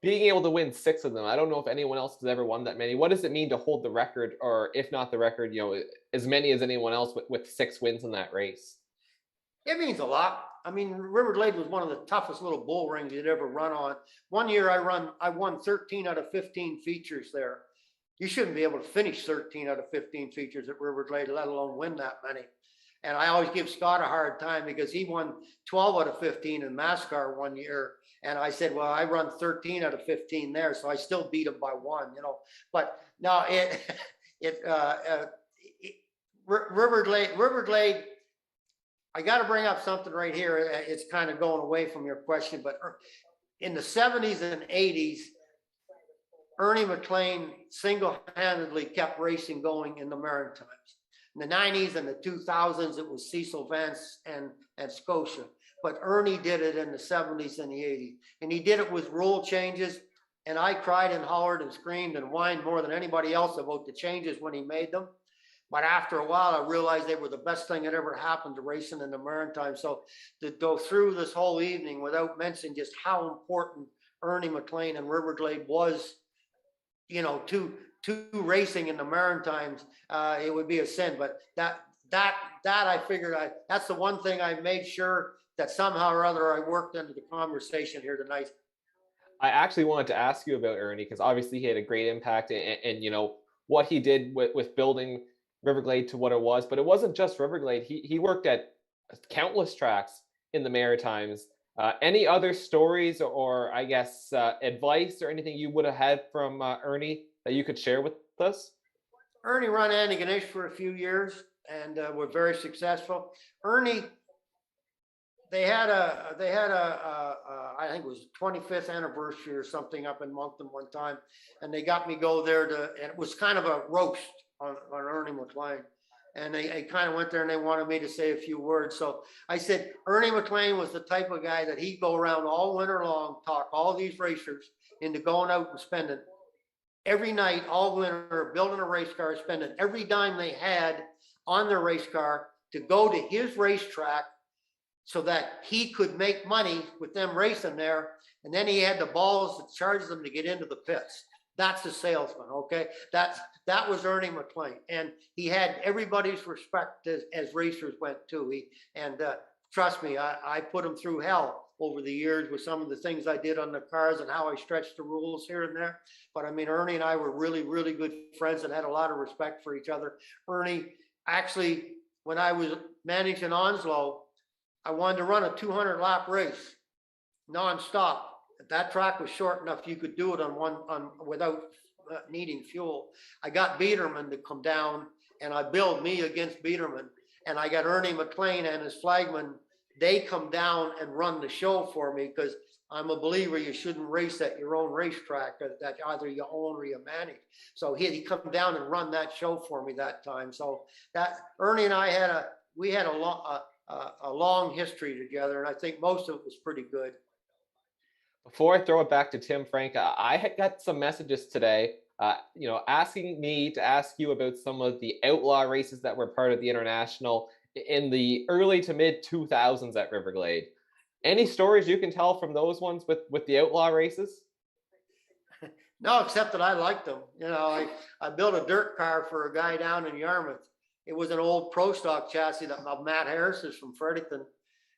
Being able to win 6 of them, I don't know if anyone else has ever won that many. What does it mean to hold the record, or if not the record, as many as anyone else with 6 wins in that race? It means a lot. I mean, Riverglade was one of the toughest little bull rings you'd ever run on. One year I won 13 out of 15 features there. You shouldn't be able to finish 13 out of 15 features at Riverglade, let alone win that many. And I always give Scott a hard time because he won 12 out of 15 in NASCAR one year. And I said, well, I run 13 out of 15 there, so I still beat him by 1, But no, Riverglade, I got to bring up something right here. It's kind of going away from your question, but in the 70s and 80s, Ernie McLean single-handedly kept racing going in the Maritimes. In the 90s and the 2000s, it was Cecil Vance and Scotia. But Ernie did it in the 70s and the 80s. And he did it with rule changes. And I cried and hollered and screamed and whined more than anybody else about the changes when he made them. But after a while, I realized they were the best thing that ever happened to racing in the Maritime. So to go through this whole evening without mentioning just how important Ernie McLean and Riverglade was, to racing in the Maritimes, it would be a sin. But that I figured that's the one thing I made sure that somehow or other I worked into the conversation here tonight. I actually wanted to ask you about Ernie, because obviously he had a great impact and what he did with building Riverglade to what it was. But it wasn't just Riverglade. He worked at countless tracks in the Maritimes. Any other stories or I guess advice or anything you would have had from Ernie that you could share with us? Ernie ran Andy Ganesh for a few years and were very successful. Ernie, they had a I think it was 25th anniversary or something up in Moncton one time, and they got me go there and it was kind of a roast on Ernie McLean. And they kind of went there and they wanted me to say a few words. So I said, Ernie McLean was the type of guy that he'd go around all winter long, talk all these racers into going out and spending every night, all winter, building a race car, spending every dime they had on their race car to go to his racetrack so that he could make money with them racing there. And then he had the balls to charge them to get into the pits. That's a salesman, okay? That was Ernie McLean, and he had everybody's respect as racers went too. Trust me, I put him through hell over the years with some of the things I did on the cars and how I stretched the rules here and there. But I mean, Ernie and I were really, really good friends and had a lot of respect for each other. Ernie, actually, when I was managing Onslow, I wanted to run a 200 lap race nonstop. That track was short enough you could do it without needing fuel. I got Biederman to come down, and I billed me against Biederman, and I got Ernie McLean and his flagman. They come down and run the show for me, because I'm a believer you shouldn't race at your own racetrack that either you own or you manage. So he come down and run that show for me that time. So that Ernie and I had a long history together, and I think most of it was pretty good. Before I throw it back to Tim, Frank, I had got some messages today, asking me to ask you about some of the outlaw races that were part of the International in the early to mid 2000s at Riverglade. Any stories you can tell from those ones with the outlaw races? No, except that I liked them. I built a dirt car for a guy down in Yarmouth. It was an old Pro Stock chassis that Matt Harris is from Fredericton,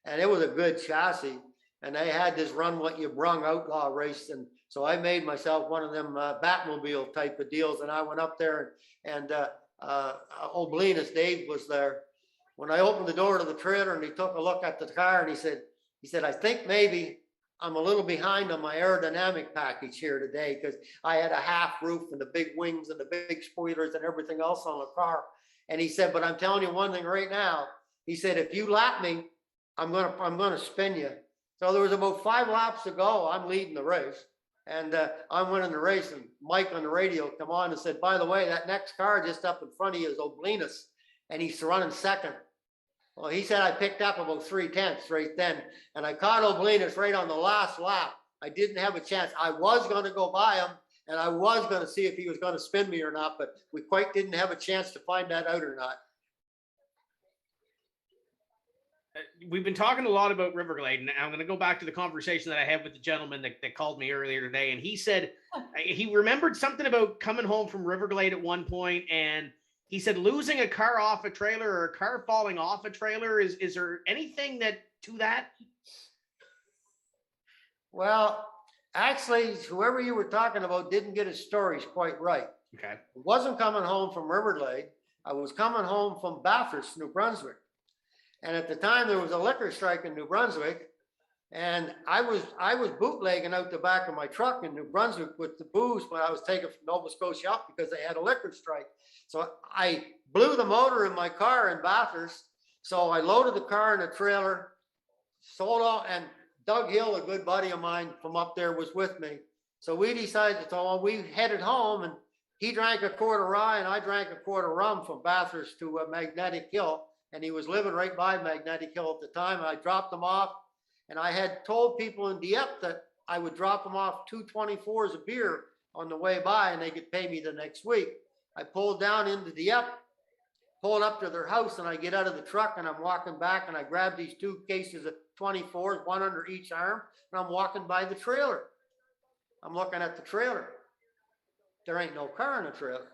and it was a good chassis. And they had this run what you brung outlaw race, and so I made myself one of them Batmobile type of deals, and I went up there, and Oblinus Dave was there. When I opened the door to the trailer, and he took a look at the car, and he said, I think maybe I'm a little behind on my aerodynamic package here today, because I had a half roof and the big wings and the big spoilers and everything else on the car. And he said, but I'm telling you one thing right now. He said, if you lap me, I'm gonna spin you. So there was about 5 laps to go. I'm leading the race, and I'm winning the race. And Mike on the radio come on and said, by the way, that next car just up in front of you is Oblinus, and he's running second. Well, he said I picked up about 3/10 right then, and I caught Oblinus right on the last lap. I didn't have a chance. I was going to go by him, and I was going to see if he was going to spin me or not, but we quite didn't have a chance to find that out or not. We've been talking a lot about Riverglade, and I'm going to go back to the conversation that I had with the gentleman that called me earlier today, and he said he remembered something about coming home from Riverglade at one point, and he said losing a car off a trailer or a car falling off a trailer. Is there anything to that? Well, actually, whoever you were talking about didn't get his stories quite right. Okay. I wasn't coming home from Riverglade. I was coming home from Bathurst, New Brunswick. And at the time there was a liquor strike in New Brunswick, and I was bootlegging out the back of my truck in New Brunswick with the booze when I was taking from Nova Scotia up, because they had a liquor strike. So I blew the motor in my car in Bathurst. So I loaded the car in a trailer, sold all, and Doug Hill, a good buddy of mine from up there, was with me. So we decided we headed home, and he drank a quart of rye and I drank a quart of rum from Bathurst to Magnetic Hill. And he was living right by Magnetic Hill at the time. I dropped him off, and I had told people in Dieppe that I would drop him off 2 24s of beer on the way by, and they could pay me the next week. I pulled down into Dieppe, pulled up to their house, and I get out of the truck, and I'm walking back, and I grab these 2 cases of 24s, one under each arm, and I'm walking by the trailer. I'm looking at the trailer. There ain't no car in the trailer.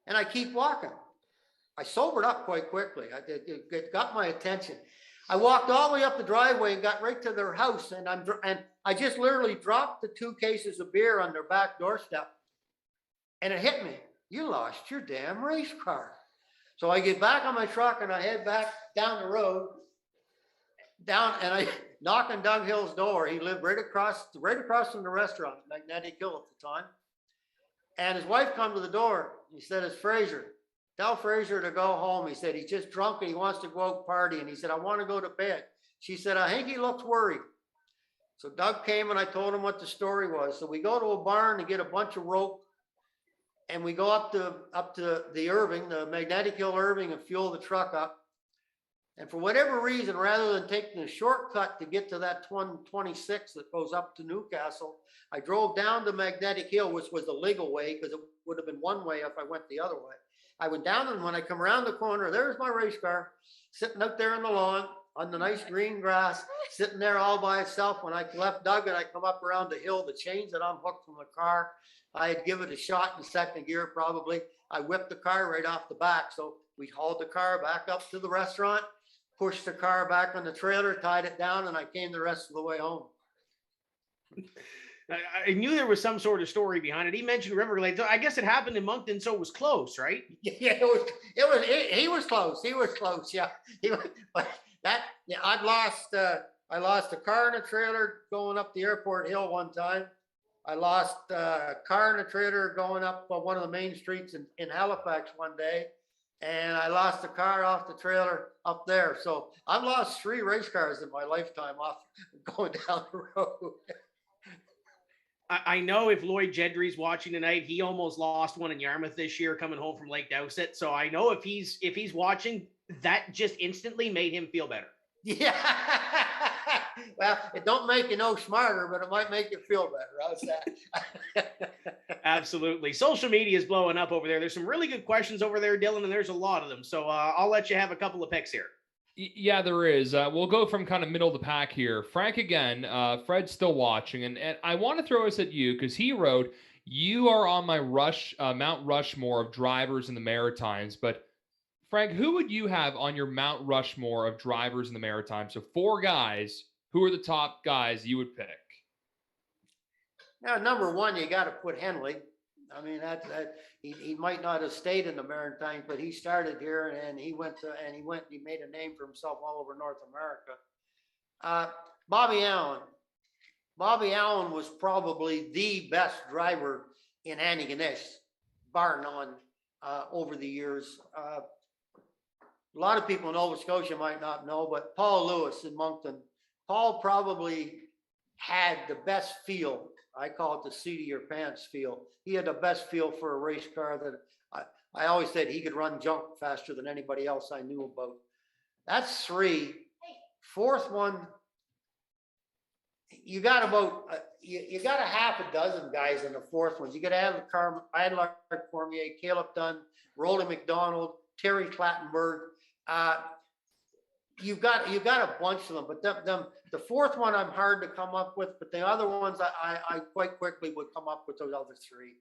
And I keep walking. I sobered up quite quickly. It got my attention. I walked all the way up the driveway and got right to their house, and I just literally dropped the 2 cases of beer on their back doorstep, and it hit me. You lost your damn race car. So I get back on my truck and I head back down the road, and I knock on Doug Hill's door. He lived right across from the restaurant, Magnetic Hill at the time. And his wife come to the door. He said, it's Fraser. Tell Fraser to go home. He said, he's just drunk and he wants to go out party. And he said, I want to go to bed. She said, I think he looks worried. So Doug came and I told him what the story was. So we go to a barn to get a bunch of rope, and we go up to the Irving, the Magnetic Hill Irving, and fuel the truck up. And for whatever reason, rather than taking a shortcut to get to that 126 that goes up to Newcastle, I drove down to Magnetic Hill, which was the legal way, because it would have been one way if I went the other way. I went down, and when I come around the corner, there's my race car sitting out there in the lawn. on the nice green grass, sitting there all by itself. When I left Doug and I come up around the hill, the chains that unhooked from the car, I had given it a shot in second gear probably. I whipped the car right off the back. So we hauled the car back up to the restaurant, pushed the car back on the trailer, tied it down, and I came the rest of the way home. I knew there was some sort of story behind it. He mentioned River Glade. I guess it happened in Moncton, so it was close, right? Yeah, he was close. He was close. Yeah. But yeah, I lost a car and a trailer going up the airport hill one time. I lost a car and a trailer going up one of the main streets in Halifax one day. And I lost the car off the trailer up there. So I've lost 3 race cars in my lifetime off going down the road. I know if Lloyd Jedry's watching tonight, he almost lost one in Yarmouth this year coming home from Lake Dowsett. So I know if he's watching, that just instantly made him feel better. Yeah. Well, it don't make you no smarter, but it might make you feel better. How's that? Absolutely. Social media is blowing up over there. There's some really good questions over there, Dylan, and there's a lot of them. So I'll let you have a couple of picks here. Yeah, there is. We'll go from kind of middle of the pack here. Frank again. Fred's still watching, and I want to throw this at you because he wrote, "You are on my Mount Rushmore of drivers in the Maritimes." But Frank, who would you have on your Mount Rushmore of drivers in the Maritimes? So 4 guys. Who are the top guys you would pick? Now, number 1, you got to put Henley. I mean, he might not have stayed in the Maritime, but he started here and he made a name for himself all over North America. Bobby Allen. Bobby Allen was probably the best driver in Antigonish, bar none, over the years. A lot of people in Nova Scotia might not know, but Paul Lewis in Moncton. Paul probably had the best feel. I call it the seat of your pants feel. He had the best feel for a race car that I always said he could run junk faster than anybody else I knew about. That's 3. 4th one, you got about you got a half a dozen guys in the 4th ones. You got to have the car. I had Larry Cormier, Caleb Dunn, Rolly McDonald, Terry Clattenburg. You've got a bunch of them, but the 4th one I'm hard to come up with, but the other ones I quite quickly would come up with those other 3.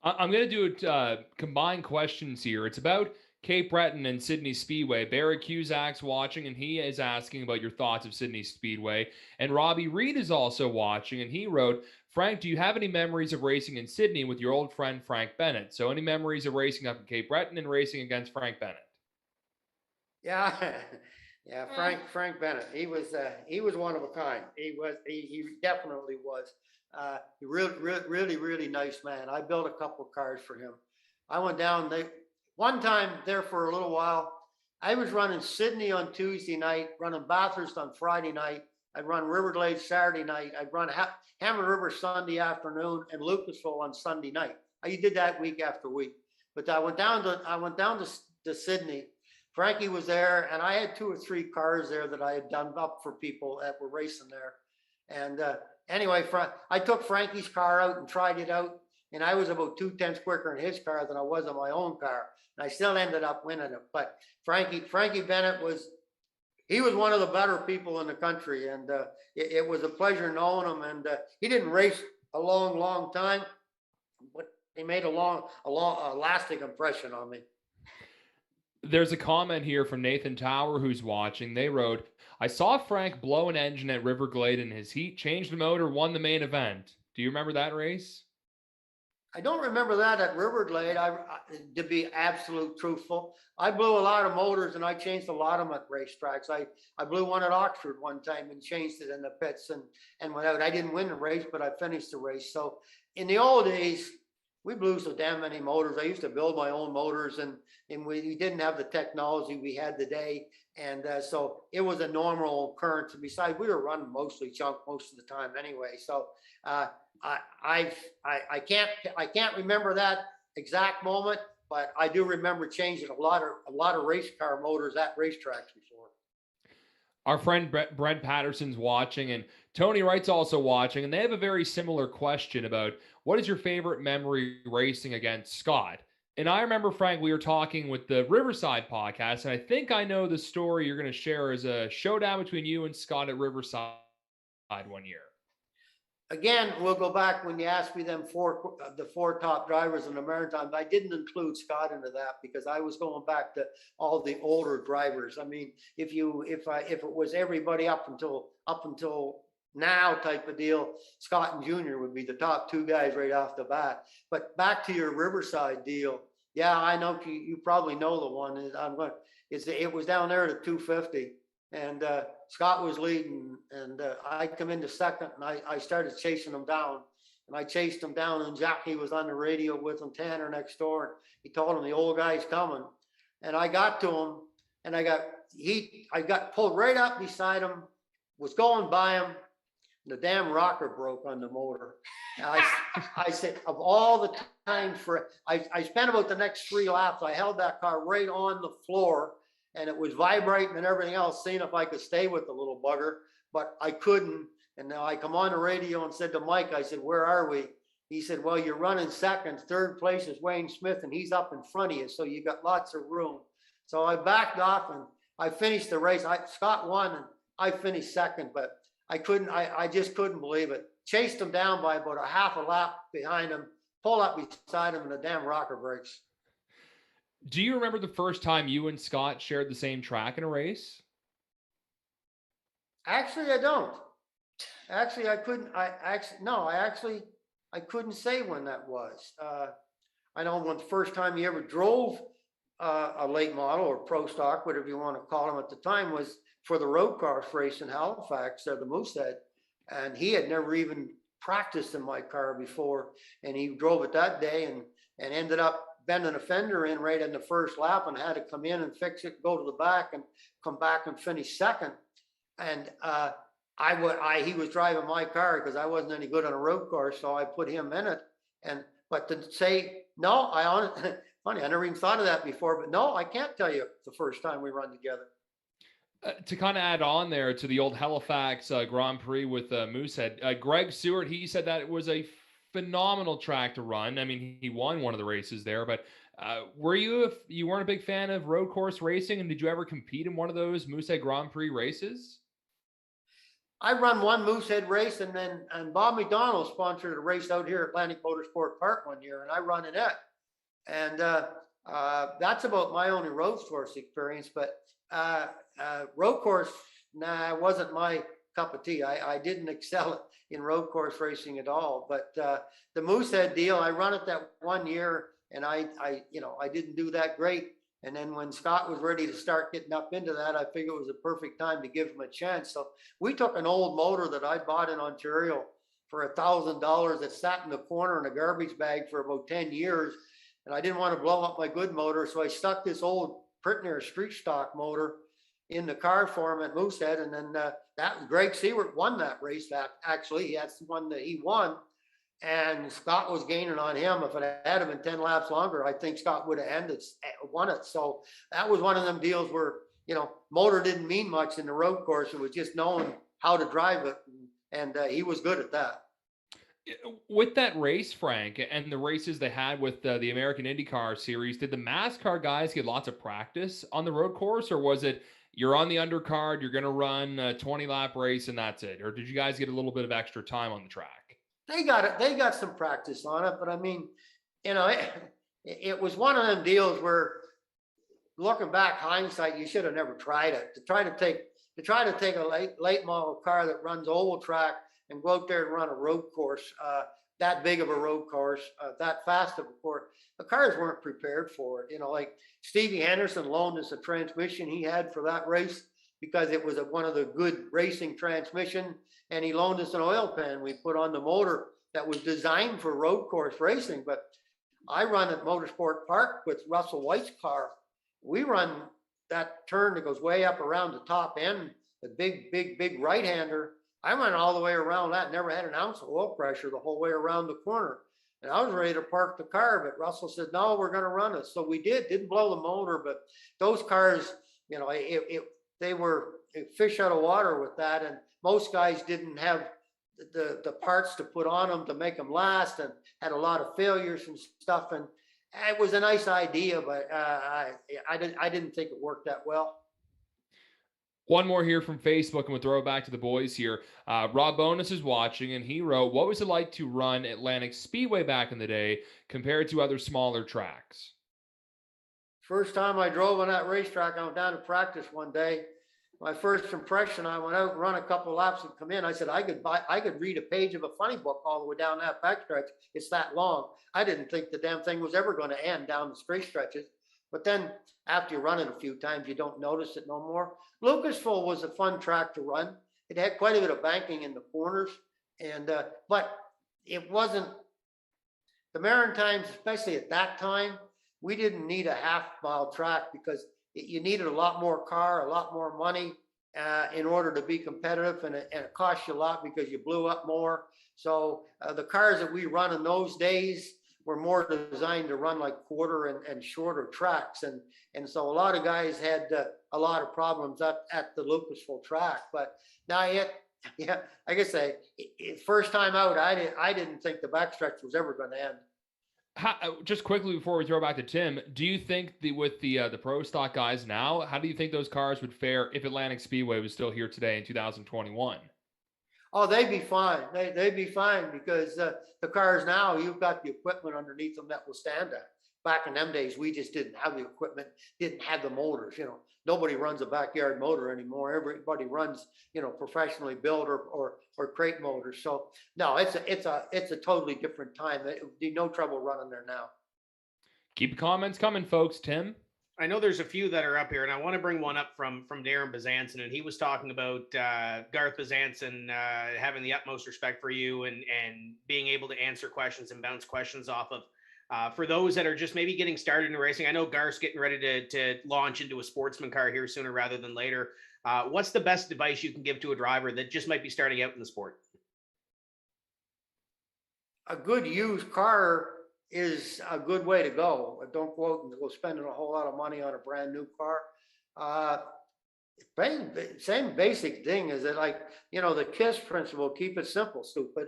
I'm going to do combined questions here. It's about Cape Breton and Sydney Speedway. Barry Cusack's watching, and he is asking about your thoughts of Sydney Speedway. And Robbie Reed is also watching, and he wrote, "Frank, do you have any memories of racing in Sydney with your old friend Frank Bennett?" So any memories of racing up in Cape Breton and racing against Frank Bennett? Yeah, yeah, Frank Bennett. He was one of a kind. He definitely was. He really nice man. I built a couple of cars for him. I went down one time there for a little while. I was running Sydney on Tuesday night, running Bathurst on Friday night. I'd run Riverglade Saturday night. I'd run Hammer River Sunday afternoon and Lucasville on Sunday night. I did that week after week. But I went down to Sydney. Frankie was there, and I had 2 or 3 cars there that I had done up for people that were racing there. And anyway, I took Frankie's car out and tried it out, and I was about 2 tenths quicker in his car than I was in my own car. And I still ended up winning it. But Frankie Bennett was one of the better people in the country, and it was a pleasure knowing him. And he didn't race a long time, but he made a lasting impression on me. There's a comment here from Nathan Tower who's watching. They wrote, "I saw Frank blow an engine at Riverglade in his heat, changed the motor, won the main event." Do you remember that race? I don't remember that at Riverglade. To be absolute truthful, I blew a lot of motors and I changed a lot of them at racetracks. I blew one at Oxford one time and changed it in the pits and went out. I didn't win the race, but I finished the race. So in the old days, we blew so damn many motors. I used to build my own motors, and we didn't have the technology we had today. And so it was a normal occurrence. Besides, we were running mostly junk most of the time anyway. So I can't remember that exact moment, but I do remember changing a lot of race car motors at racetracks before. Our friend Brent Patterson's watching, and Tony Wright's also watching, and they have a very similar question about what is your favorite memory racing against Scott? And I remember, Frank, we were talking with the Riverside podcast, and I think I know the story you're going to share is a showdown between you and Scott at Riverside one year. Again, we'll go back when you asked me the four top drivers in the Maritime. I didn't include Scott into that because I was going back to all the older drivers. I mean, if it was everybody up until now type of deal, Scott and Junior would be the top two guys right off the bat. But back to your Riverside deal, yeah, I know you probably know the one. It was down there at 250. And Scott was leading, and I come into second, and I started chasing him down. And I chased him down, and Jackie was on the radio with him, Tanner next door. And he told him the old guy's coming. And I got to him, and I got pulled right up beside him, was going by him, and the damn rocker broke on the motor. And I said, of all the times I spent about the next 3 laps, I held that car right on the floor. And it was vibrating and everything else, seeing if I could stay with the little bugger, but I couldn't. And now I come on the radio and said to Mike, I said, where are we? He said, well, you're running second. Third place is Wayne Smith, and he's up in front of you, so you got lots of room. So I backed off, and I finished the race. Scott won, and I finished second, but I just couldn't believe it. Chased him down by about a half a lap behind him, pulled up beside him, and the damn rocker breaks. Do you remember the first time you and Scott shared the same track in a race? Actually, I don't. Actually, I couldn't. I couldn't say when that was. I know when the first time he ever drove a late model or pro stock, whatever you want to call them at the time, was for the road course race in Halifax, the Moosehead, and he had never even practiced in my car before, and he drove it that day and ended up bending a fender in right in the first lap and had to come in and fix it, go to the back and come back and finish second. And he was driving my car because I wasn't any good on a road course, so I put him in it. But to say no, funny, I never even thought of that before. But no, I can't tell you the first time we run together. To kind of add on there to the old Halifax Grand Prix with Moosehead, Greg Stewart, he said that it was a phenomenal track to run. I mean, he won one of the races there, but you weren't a big fan of road course racing, and did you ever compete in one of those Moosehead Grand Prix races? I run one Moosehead race, and Bob McDonald sponsored a race out here at Atlantic Motorsport Park one year, and I run in it. And that's about my only road course experience, but road course, it wasn't my cup of tea. I didn't excel in road course racing at all. But the Moosehead deal, I run it that one year, and I didn't do that great. And then when Scott was ready to start getting up into that, I figured it was a perfect time to give him a chance. So we took an old motor that I bought in Ontario for $1,000 that sat in the corner in a garbage bag for about 10 years. And I didn't want to blow up my good motor, so I stuck this old Prittner street stock motor in the car for him at Moosehead. And then Greg Stewart won that race. Actually, that's the one that he won. And Scott was gaining on him. If it had been 10 laps longer, I think Scott would have won it. So that was one of them deals where, motor didn't mean much in the road course. It was just knowing how to drive it. And he was good at that. With that race, Frank, and the races they had with the American IndyCar series, did the NASCAR guys get lots of practice on the road course, or was it you're on the undercard, you're going to run a 20-lap race, and that's it? Or did you guys get a little bit of extra time on the track? They got it. They got some practice on it, but I mean, it was one of them deals where, looking back, hindsight, you should have never tried it. To try to take a late model car that runs oval track and go out there and run a road course, that big of a road course, that fast of a course, the cars weren't prepared for it. Like Stevie Henderson loaned us a transmission he had for that race because it was one of the good racing transmission. And he loaned us an oil pan we put on the motor that was designed for road course racing. But I run at Motorsport Park with Russell White's car. We run that turn that goes way up around the top end, the big right-hander. I went all the way around that, never had an ounce of oil pressure the whole way around the corner. And I was ready to park the car, but Russell said, no, we're going to run it. So we didn't blow the motor, but those cars, they were fish out of water with that. And most guys didn't have the parts to put on them to make them last, and had a lot of failures and stuff. it was a nice idea, but I didn't think it worked that well. One more here from Facebook, and we'll throw it back to the boys here. Rob Bonus is watching, and he wrote, what was it like to run Atlantic Speedway back in the day compared to other smaller tracks? First time I drove on that racetrack, I went down to practice one day. My first impression, I went out and run a couple laps and come in. I said, I could read a page of a funny book all the way down that backstretch. It's that long. I didn't think the damn thing was ever going to end down the straight stretches. But then after you run it a few times, you don't notice it no more. Lucasville was a fun track to run. It had quite a bit of banking in the corners, and but it wasn't the Maritimes, especially at that time. We didn't need a half-mile track because you needed a lot more car, a lot more money in order to be competitive, and it cost you a lot because you blew up more. So the cars that we run in those days were more designed to run like quarter and shorter tracks, and so a lot of guys had a lot of problems at the Lucasville track. But now yeah, like I say, first time out, I didn't think the backstretch was ever going to end. Just quickly before we throw back to Tim, do you think with the pro stock guys now, how do you think those cars would fare if Atlantic Speedway was still here today in 2021? Oh, they'd be fine. They'd be fine because the cars now, you've got the equipment underneath them that will stand that. Back in them days, we just didn't have the equipment, didn't have the motors. Nobody runs a backyard motor anymore. Everybody runs, professionally built or crate motors. So no, it's a totally different time. It would be no trouble running there now. Keep the comments coming, folks. Tim? I know there's a few that are up here, and I want to bring one up from Darren Bezanson, and he was talking about Garth Bezanson having the utmost respect for you and being able to answer questions and bounce questions off of. For those that are just maybe getting started in racing, I know Garth's getting ready to launch into a sportsman car here sooner rather than later. What's the best advice you can give to a driver that just might be starting out in the sport? A good used car is a good way to go. Don't go out and go spending a whole lot of money on a brand new car. Same basic thing is that, like, the KISS principle, keep it simple, stupid,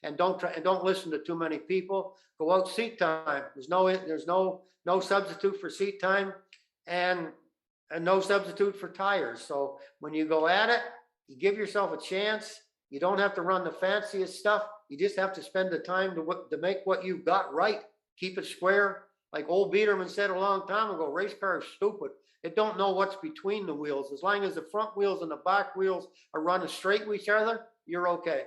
and don't listen to too many people. Go out seat time. There's no substitute for seat time, and no substitute for tires. So when you go at it, you give yourself a chance. You don't have to run the fanciest stuff. You just have to spend the time to make what you've got right. Keep it square. Like old Biederman said a long time ago, race cars are stupid. It don't know what's between the wheels. As long as the front wheels and the back wheels are running straight with each other, you're okay.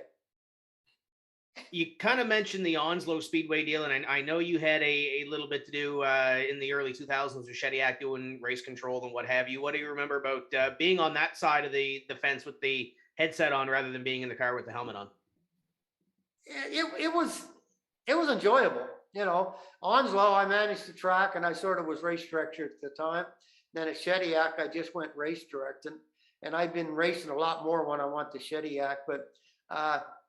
You kind of mentioned the Onslow Speedway deal, and I know you had a little bit to do in the early 2000s with Shediac doing race control and what have you. What do you remember about being on that side of the fence with the headset on rather than being in the car with the helmet on? It was enjoyable. Onslow, I managed the track, and I sort of was race director at the time. Then at Shediac, I just went race directing, and I've been racing a lot more when I went to Shediac. But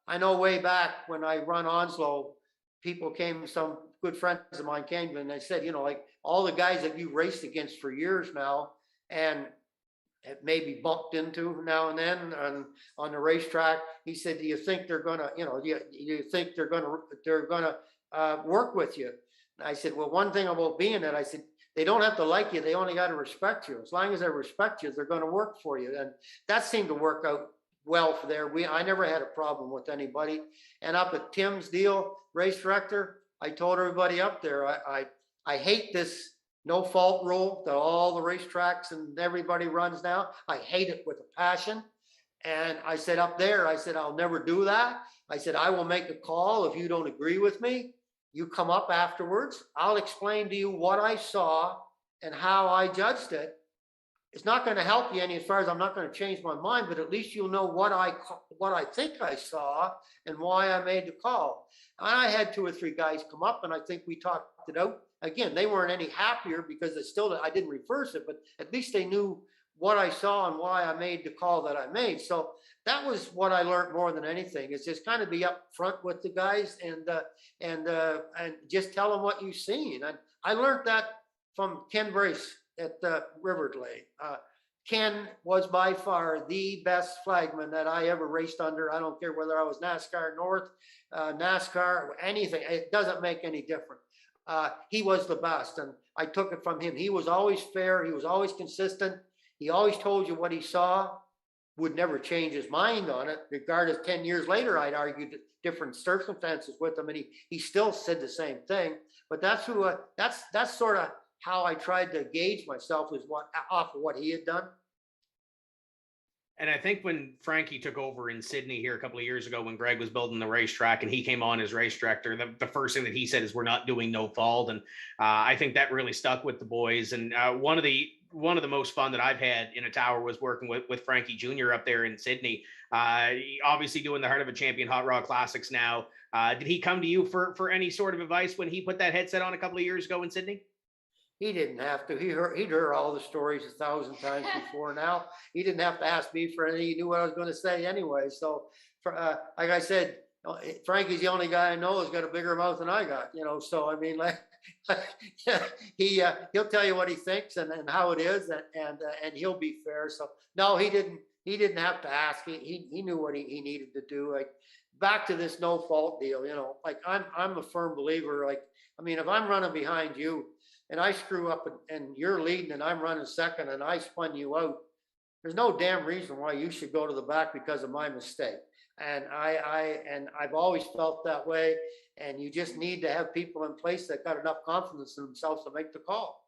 I know way back when I run Onslow, some good friends of mine came and they said, like all the guys that you raced against for years now, and have maybe bumped into now and then on the racetrack. He said, do you think they're gonna, do you think they're gonna work with you? And I said, well, one thing about being it, I said, they don't have to like you. They only got to respect you. As long as they respect you, they're going to work for you. And that seemed to work out well for there. I never had a problem with anybody. And up at Tim's deal, race director, I told everybody up there, I hate this no fault rule that all the racetracks and everybody runs now. I hate it with a passion. And I said up there, I'll never do that. I said, I will make a call if you don't agree with me. You come up afterwards. I'll explain to you what I saw and how I judged it. It's not going to help you any as far as I'm not going to change my mind, but at least you'll know what I think I saw and why I made the call. And I had 2 or 3 guys come up, and I think we talked it out. Again, they weren't any happier because I didn't reverse it, but at least they knew what I saw and why I made the call that I made. So that was what I learned more than anything, is just kind of be up front with the guys and just tell them what you've seen. And I learned that from Ken Brace at Riverdale. Ken was by far the best flagman that I ever raced under. I don't care whether I was NASCAR North, NASCAR, or anything. It doesn't make any difference. he was the best. And I took it from him. He was always fair. He was always consistent. He always told you what he saw, would never change his mind on it. Regardless, 10 years later, I'd argued different circumstances with him, and he still said the same thing. But that's sort of how I tried to gauge myself, is off of what he had done. And I think when Frankie took over in Sydney here a couple of years ago, when Greg was building the racetrack and he came on as race director, the first thing that he said is, we're not doing no fault. And I think that really stuck with the boys. And one of the most fun that I've had in a tower was working with Frankie Jr. up there in Sydney. Obviously doing the Heart of a Champion Hot Rod Classics now. Did he come to you for any sort of advice when he put that headset on a couple of years ago in Sydney? He didn't have to. He'd heard all the stories 1,000 times before now. He didn't have to ask me for anything. He knew what I was going to say anyway. So, like I said, Frankie's the only guy I know who's got a bigger mouth than I got. So I mean, like, he'll tell you what he thinks and how it is, and he'll be fair. So no, he didn't have to ask. He knew what he needed to do. Like, back to this no fault deal. Like, I'm a firm believer. Like, I mean, if I'm running behind you and I screw up and you're leading and I'm running second and I spun you out, there's no damn reason why you should go to the back because of my mistake. And I've always felt that way. And you just need to have people in place that got enough confidence in themselves to make the call.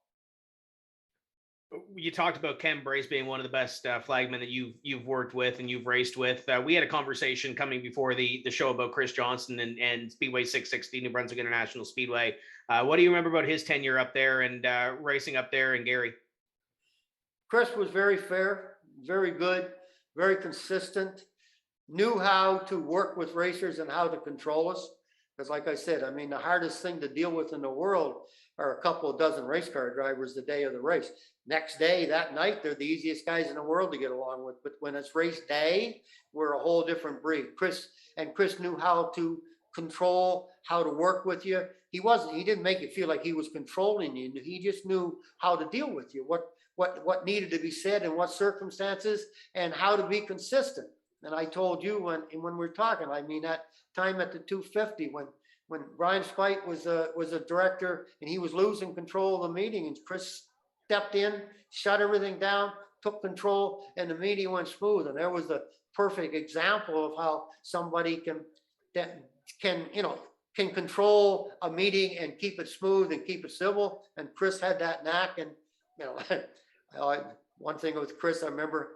You talked about Ken Brace being one of the best flagmen that you've worked with and you've raced with. We had a conversation coming before the show about Chris Johnson and Speedway 660, New Brunswick International Speedway. What do you remember about his tenure up there and racing up there in Gary? Chris was very fair, very good, very consistent, knew how to work with racers and how to control us. Because like I said, I mean, the hardest thing to deal with in the world are a couple of dozen race car drivers the day of the race. Next day, that night, they're the easiest guys in the world to get along with. But when it's race day, we're a whole different breed. Chris knew how to control, how to work with you. He didn't make it feel like he was controlling you. He just knew how to deal with you, what needed to be said in what circumstances, and how to be consistent. And I told you when we were talking, I mean, that time at the 250 when Brian Spite was a director and he was losing control of the meeting, and Chris stepped in, shut everything down, took control, and the meeting went smooth. And there was a perfect example of how somebody can control a meeting and keep it smooth and keep it civil. And Chris had that knack. And one thing with Chris, I remember,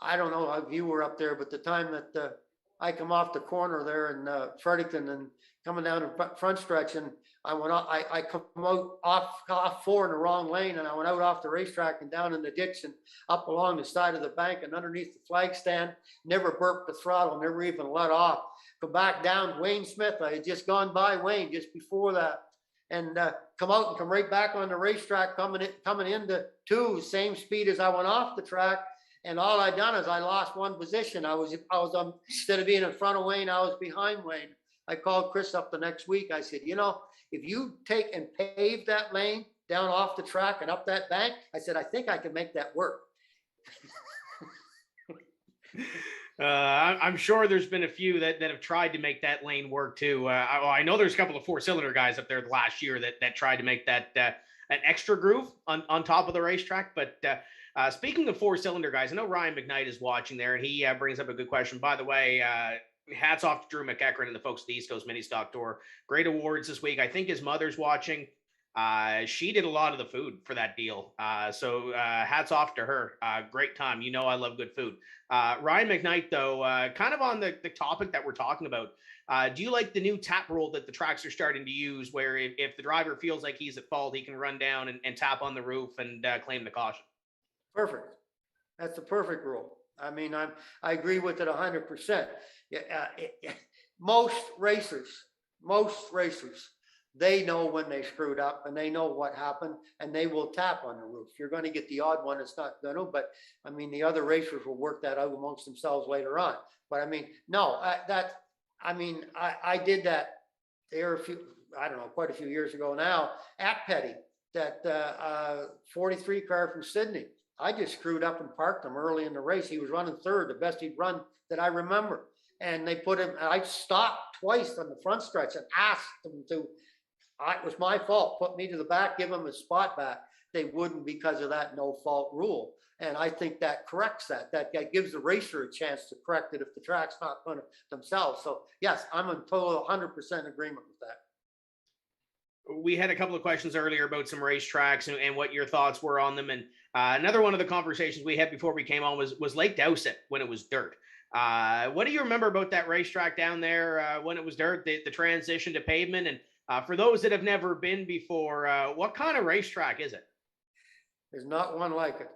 I don't know if you were up there, but the time that I come off the corner there in Fredericton and coming down the front stretch, and I come out off 4 in the wrong lane, and I went out off the racetrack and down in the ditch and up along the side of the bank and underneath the flag stand, never burped the throttle, never even let off. Go back down, Wayne Smith, I had just gone by Wayne just before that, and come out and come right back on the racetrack, coming into 2, same speed as I went off the track. And all I done is I lost one position. I was instead of being in front of Wayne, I was behind Wayne. I called Chris up the next week. I said, if you take and pave that lane down off the track and up that bank, I said, I think I can make that work. I'm sure there's been a few that have tried to make that lane work too. I know there's a couple of 4-cylinder guys up there last year that tried to make that an extra groove on top of the racetrack. But speaking of 4-cylinder guys, I know Ryan McKnight is watching there, and he brings up a good question. By the way, hats off to Drew McEachran and the folks at the East Coast Mini Stock Tour. Great awards this week. I think his mother's watching. She did a lot of the food for that deal. So hats off to her. Great time. I love good food. Ryan McKnight, though, kind of on the topic that we're talking about. Do you like the new tap rule that the tracks are starting to use, where if the driver feels like he's at fault, he can run down and tap on the roof and claim the caution? Perfect. That's the perfect rule. I mean, I agree with it 100%. Most racers, they know when they screwed up and they know what happened, and they will tap on the roof. You're going to get the odd one that's not going to, but I mean, the other racers will work that out amongst themselves later on. But I mean, no, I did that there quite a few years ago now at Petty, that 43 car from Sydney. I just screwed up and parked him early in the race. He was running third, the best he'd run that I remember. And they put him, I stopped twice on the front stretch and asked him to it was my fault. Put me to the back, give them a spot back. They wouldn't because of that no fault rule. And I think that corrects that. That gives the racer a chance to correct it if the track's not going to themselves. So yes, I'm in total 100% agreement with that. We had a couple of questions earlier about some racetracks and what your thoughts were on them. And another one of the conversations we had before we came on was Lake Dowsett when it was dirt. What do you remember about that racetrack down there when it was dirt, the transition to pavement? And for those that have never been before, what kind of racetrack is it? There's not one like it.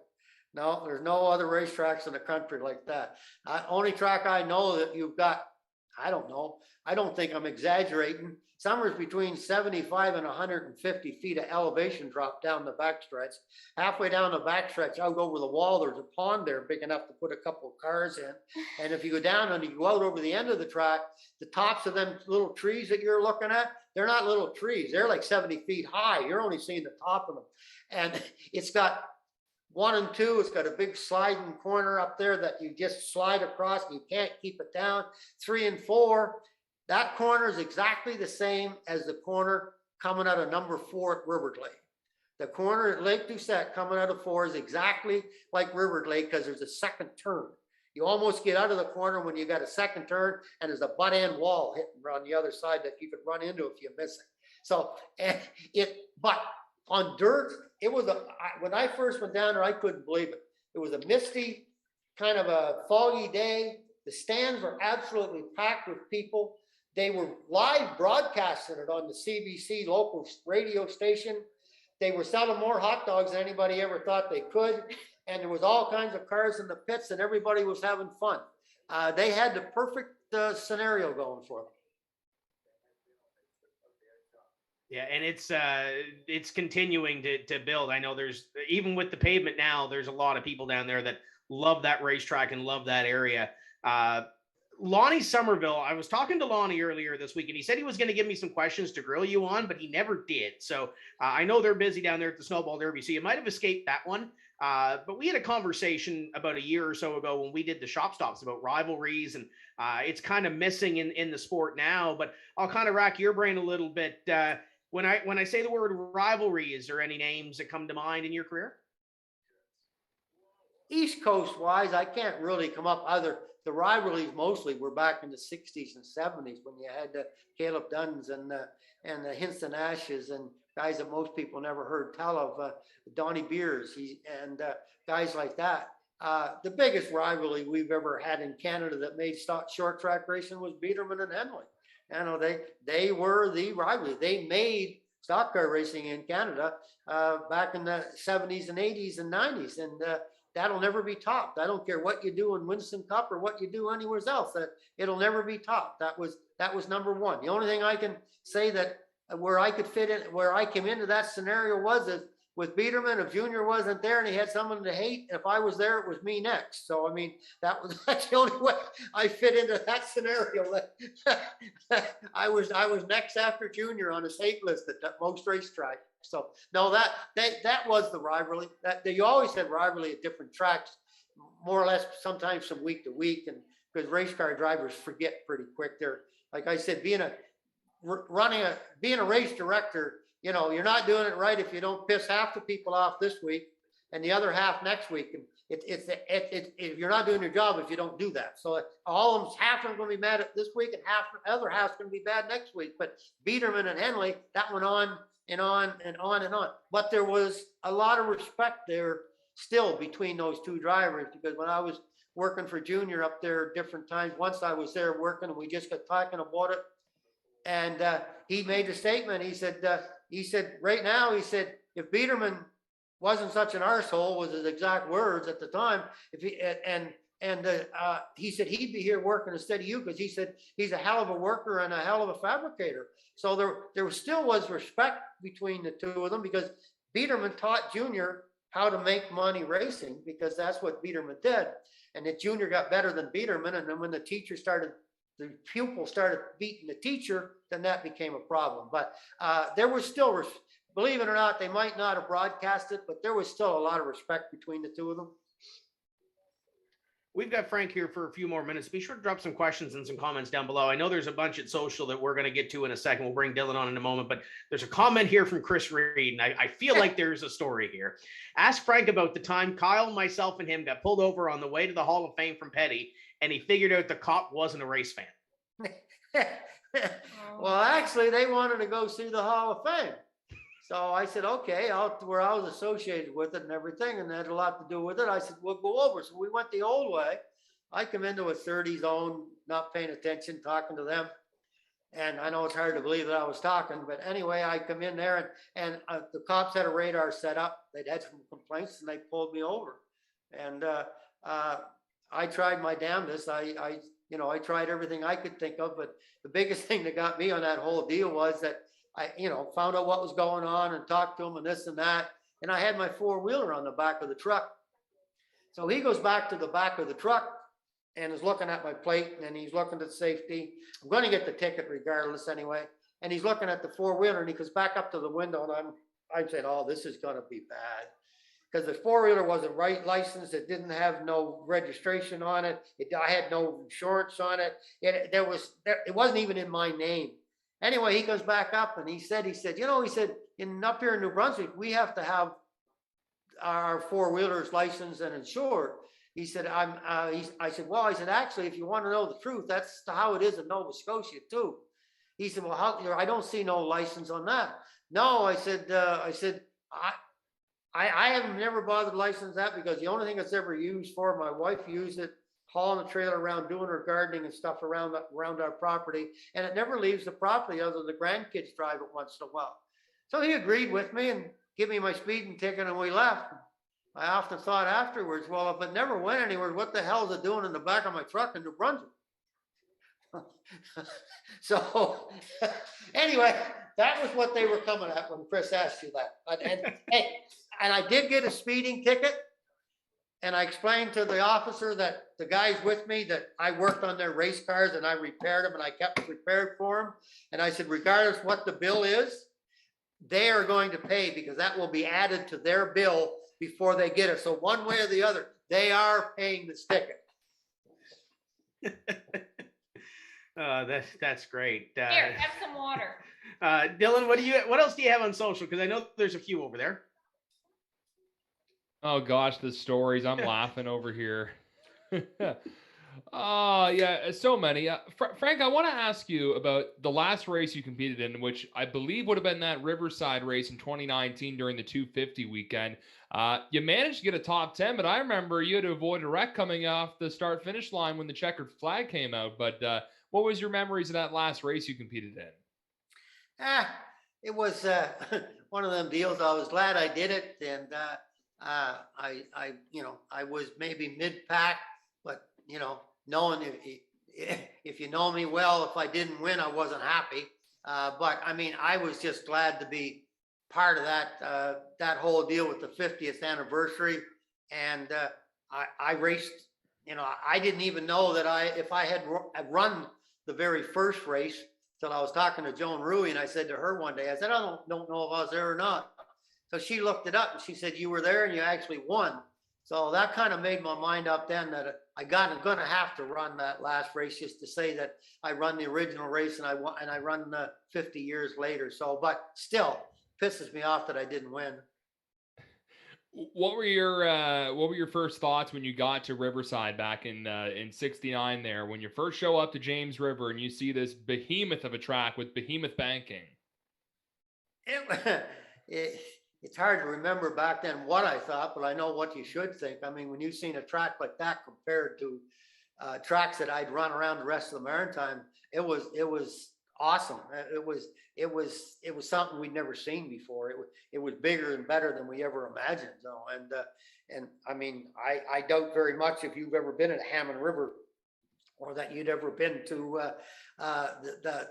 No, there's no other racetracks in the country like that. Only track I know that you've got, I don't know. I don't think I'm exaggerating. Somewhere's between 75 and 150 feet of elevation drop down the backstretch. Halfway down the backstretch, out over the wall, there's a pond there big enough to put a couple of cars in. And if you go down and you go out over the end of the track, the tops of them little trees that you're looking at, they're not little trees. They're like 70 feet high. You're only seeing the top of them. And it's got 1 and 2, it's got a big sliding corner up there that you just slide across and you can't keep it down. 3 and 4, that corner is exactly the same as the corner coming out of number 4 at Riverdale. The corner at Lake Doucette coming out of 4 is exactly like Riverdale because there's a second turn. You almost get out of the corner when you got a second turn and there's a butt end wall hitting on the other side that you could run into if you miss it. So, but on dirt, it was when I first went down there, I couldn't believe it. It was a misty, kind of a foggy day. The stands were absolutely packed with people. They were live broadcasting it on the CBC local radio station. They were selling more hot dogs than anybody ever thought they could. And there was all kinds of cars in the pits and everybody was having fun. They had the perfect scenario going for them. Yeah, and it's continuing to build. I know there's, even with the pavement now, there's a lot of people down there that love that racetrack and love that area. Lonnie Somerville, I was talking to Lonnie earlier this week, and he said he was going to give me some questions to grill you on, but he never did. So I know they're busy down there at the Snowball Derby, so you might have escaped that one. But we had a conversation about a year or so ago when we did the shop stops about rivalries, and it's kind of missing in the sport now. But I'll kind of rack your brain a little bit. When I say the word rivalry, is there any names that come to mind in your career? East Coast wise, I can't really come up other. The rivalries mostly were back in the 60s and 70s when you had the Caleb Duns and the Hinston Ashes and guys that most people never heard tell of, Donnie Beers and guys like that. The biggest rivalry we've ever had in Canada that made short track racing was Biederman and Henley. You know, they were the rivalry. They made stock car racing in Canada back in the 70s and 80s and 90s. And that'll never be topped. I don't care what you do in Winston Cup or what you do anywhere else, that it'll never be topped. That was number one. The only thing I can say that where I could fit in, where I came into that scenario was that with Biederman, if Junior wasn't there and he had someone to hate, if I was there, it was me next. So, I mean, that's the only way I fit into that scenario. I was next after Junior on his hate list at most racetrack. So no, that was the rivalry. That you always had rivalry at different tracks, more or less, sometimes from week to week, and because race car drivers forget pretty quick. They're, like I said, being a race director, you know, you're not doing it right if you don't piss half the people off this week and the other half next week. And if you're not doing your job if you don't do that. So all of them, half of them are going to be mad at this week and half the other half's going to be bad next week. But Biederman and Henley, that went on and on and on and on. But there was a lot of respect there still between those two drivers, because when I was working for Junior up there different times, once I was there working and we just got talking about it, and he made a statement. He said right now, he said, if Biederman wasn't such an arsehole, was his exact words at the time, if he he said he'd be here working instead of you, because he said he's a hell of a worker and a hell of a fabricator. So there still was respect between the two of them, because Biederman taught Junior how to make money racing, because that's what Biederman did. And that Junior got better than Biederman, and then when the pupil started beating the teacher, then that became a problem. But there was still, believe it or not, they might not have broadcast it, but there was still a lot of respect between the two of them. We've got Frank here for a few more minutes. Be sure to drop some questions and some comments down below. I know there's a bunch at social that we're going to get to in a second. We'll bring Dylan on in a moment, but there's a comment here from Chris Reed, and I feel like there's a story here. Ask Frank about the time Kyle, myself, and him got pulled over on the way to the Hall of Fame from Petty, and he figured out the cop wasn't a race fan. Well, actually, they wanted to go see the Hall of Fame. So I said, okay, where I was associated with it and everything, and that had a lot to do with it. I said, we'll go over. So we went the old way. I come into a 30 zone, not paying attention, talking to them. And I know it's hard to believe that I was talking, but anyway, I come in there and the cops had a radar set up. They'd had some complaints and they pulled me over. And I tried my damnedest. I tried everything I could think of, but the biggest thing that got me on that whole deal was that I found out what was going on and talked to him and this and that. And I had my four-wheeler on the back of the truck. So he goes back to the back of the truck and is looking at my plate and he's looking at safety. I'm going to get the ticket regardless anyway. And he's looking at the four-wheeler and he goes back up to the window and I'm saying, oh, this is going to be bad. Because the four-wheeler wasn't right licensed. It didn't have no registration on it. I had no insurance on it. It wasn't even in my name. Anyway, he goes back up and he said, up here in New Brunswick, we have to have our four-wheelers licensed and insured. He said, I said, actually, if you want to know the truth, that's how it is in Nova Scotia too. He said, well, I don't see no license on that. No, I said, I have never bothered to license that because the only thing it's ever used for, my wife used it, hauling the trailer around, doing her gardening and stuff around our property. And it never leaves the property other than the grandkids drive it once in a while. So he agreed with me and gave me my speeding ticket and we left. I often thought afterwards, well, if it never went anywhere, what the hell is it doing in the back of my truck in New Brunswick? So anyway, that was what they were coming at when Chris asked you that. And I did get a speeding ticket. And I explained to the officer that the guys with me that I worked on their race cars and I repaired them and I kept them prepared for them. And I said, regardless what the bill is, they are going to pay because that will be added to their bill before they get it. So one way or the other, they are paying this ticket. That's great. Here, have some water. Dylan, what else do you have on social? Because I know there's a few over there. Oh gosh, the stories. I'm laughing over here. Oh yeah, so many. Frank, I want to ask you about the last race you competed in, which I believe would have been that Riverside race in 2019 during the 250 weekend. You managed to get a top 10, but I remember you had to avoid a wreck coming off the start-finish line when the checkered flag came out. But what was your memories of that last race you competed in? It was one of them deals. I was glad I did it, and I was maybe mid-pack, but knowing if you know me well, if I didn't win, I wasn't happy. But I mean, I was just glad to be part of that whole deal with the 50th anniversary. And I raced. I didn't even know that if I had run the very first race till I was talking to Joan Rui, and I said to her one day, I said, I don't know if I was there or not. So she looked it up and she said, you were there and you actually won. So that kind of made my mind up then that I'm going to have to run that last race just to say that I run the original race and I won, and I run 50 years later. So, but still pisses me off that I didn't win. What were your first thoughts when you got to Riverside back in '69 there, when you first show up to James River and you see this behemoth of a track with behemoth banking? It's hard to remember back then what I thought, but I know what you should think. I mean, when you've seen a track like that compared to tracks that I'd run around the rest of the Maritime, it was awesome. It was something we'd never seen before. It was bigger and better than we ever imagined. So, and I mean, I doubt very much if you've ever been at Hammond River or that you'd ever been to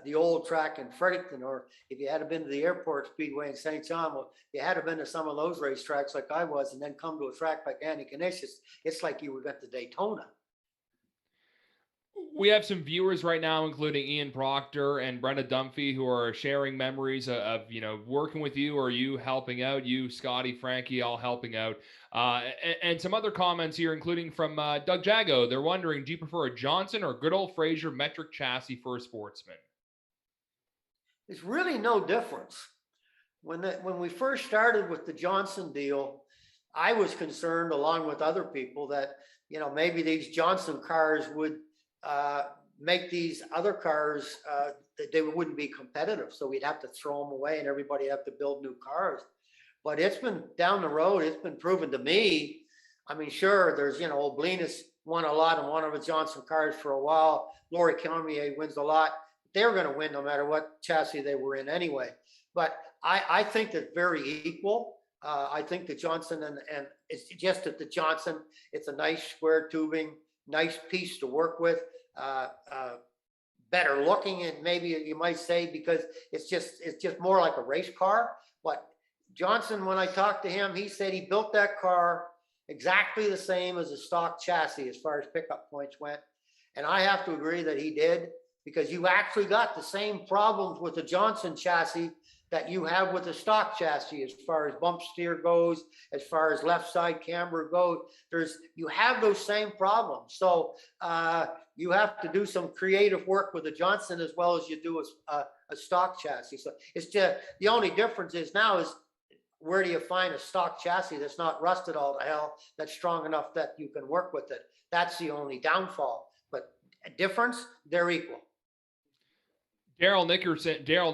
the old track in Fredericton, or if you had been to the airport speedway in St. John, well, if you had been to some of those racetracks like I was, and then come to a track like Antigonish, it's like you were at the Daytona. We have some viewers right now, including Ian Proctor and Brenda Dunphy, who are sharing memories of working with you or you helping out, you, Scotty, Frankie, all helping out. And some other comments here, including from Doug Jago. They're wondering, do you prefer a Johnson or good old Frazier metric chassis for a sportsman? It's really no difference. When we first started with the Johnson deal, I was concerned, along with other people, that maybe these Johnson cars would make these other cars that they wouldn't be competitive, so we'd have to throw them away and everybody have to build new cars. But it's been down the road, it's been proven to me. I mean, sure, there's Oblinus won a lot in one of the Johnson cars for a while. Laurie Cormier wins a lot. They're going to win no matter what chassis they were in anyway. But I think they're very equal. I think the Johnson and it's just that the Johnson, it's a nice square tubing, nice piece to work with, better looking, and maybe you might say, because it's just more like a race car. But Johnson, when I talked to him, he said he built that car exactly the same as a stock chassis as far as pickup points went. And I have to agree that he did, because you actually got the same problems with the Johnson chassis that you have with the stock chassis, as far as bump steer goes, as far as left side camber goes. You have those same problems. So you have to do some creative work with the Johnson as well as you do a stock chassis. So it's just, the only difference is now is, where do you find a stock chassis that's not rusted all to hell, that's strong enough that you can work with it? That's the only downfall. But a difference, they're equal. Daryl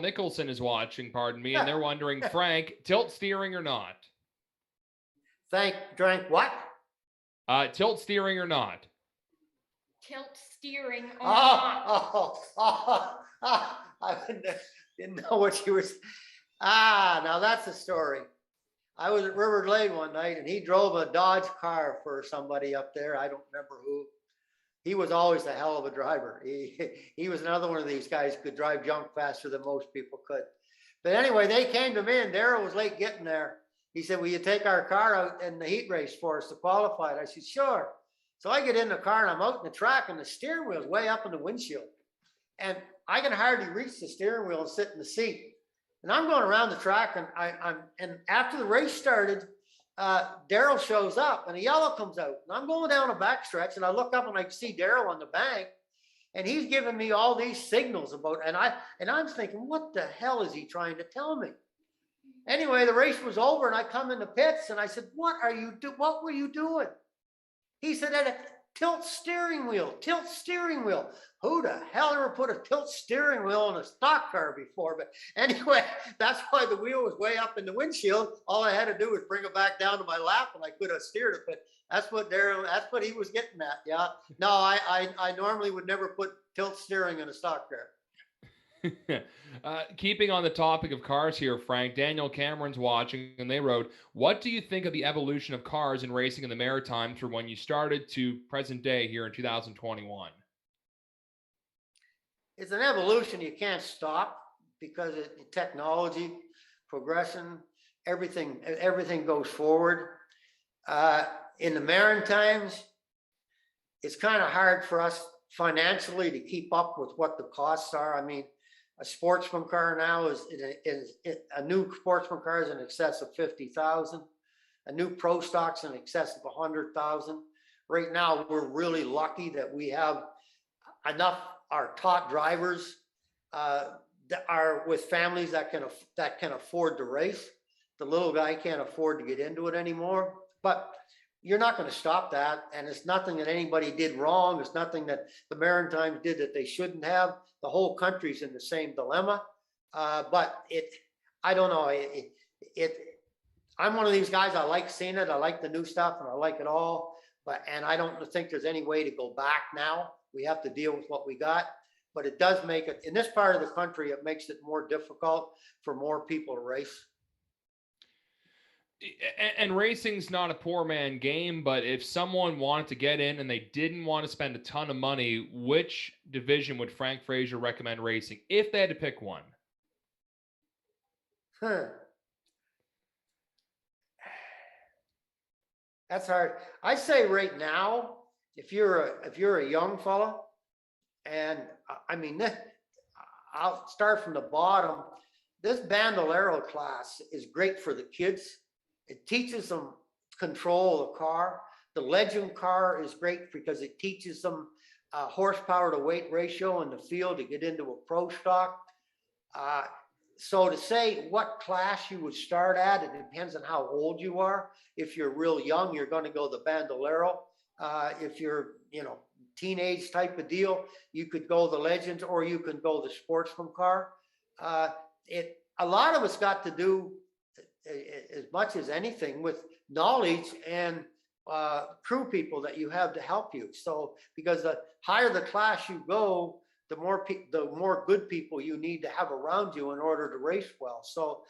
Nicholson is watching, pardon me, and they're wondering, Frank, tilt steering or not? Drank what? Tilt steering or not? Tilt steering or not? I didn't know what you were. Now that's a story. I was at River Glade one night, and he drove a Dodge car for somebody up there. I don't remember who. He was always a hell of a driver. He was another one of these guys who could drive junk faster than most people could. But anyway, they came to me, and Darryl was late getting there. He said, will you take our car out in the heat race for us to qualify? I said, sure. So I get in the car, and I'm out in the track, and the steering wheel's way up in the windshield. And I can hardly reach the steering wheel and sit in the seat. And I'm going around the track, and after the race started, Darryl shows up, and a yellow comes out, and I'm going down a backstretch, and I look up and I see Darryl on the bank, and he's giving me all these signals about, and I'm thinking, what the hell is he trying to tell me? Anyway, the race was over, and I come in the pits, and I said, what were you doing? He said, tilt steering wheel. Who the hell ever put a tilt steering wheel in a stock car before? But anyway, that's why the wheel was way up in the windshield. All I had to do was bring it back down to my lap, and I could have steered it. But that's what he was getting at. Yeah. No, I normally would never put tilt steering in a stock car. Keeping on the topic of cars here, Frank, Daniel Cameron's watching, and they wrote, what do you think of the evolution of cars and racing in the Maritime from when you started to present day here in 2021? It's an evolution you can't stop, because technology, progression, everything goes forward. In the Maritimes, it's kind of hard for us financially to keep up with what the costs are. I mean, a sportsman car now is a new sportsman car is in excess of 50,000. A new pro stock's in excess of 100,000. Right now, we're really lucky that we have enough. Our top drivers that are with families that can afford to race. The little guy can't afford to get into it anymore. But you're not going to stop that, and it's nothing that anybody did wrong. It's nothing that the Maritimes did that they shouldn't have. The whole country's in the same dilemma. But I don't know. I'm one of these guys. I like seeing it. I like the new stuff, and I like it all. And I don't think there's any way to go back now. We have to deal with what we got. But it does make it, in this part of the country, it makes it more difficult for more people to race. And racing's not a poor man game, but if someone wanted to get in and they didn't want to spend a ton of money, which division would Frank Frazier recommend racing if they had to pick one? That's hard. I say right now, if you're a young fella And I mean, I'll start from the bottom. This Bandolero class is great for the kids. It teaches them control of the car. The Legend car is great because it teaches them horsepower to weight ratio in the field to get into a pro stock. So to say what class you would start at, it depends on how old you are. If you're real young, you're going to go the Bandolero. If you're, teenage type of deal, you could go the Legends, or you can go the Sportsman car. A lot of it's got to do, as much as anything, with knowledge and crew people that you have to help you. So because the higher the class you go, the more good people you need to have around you in order to race well. So,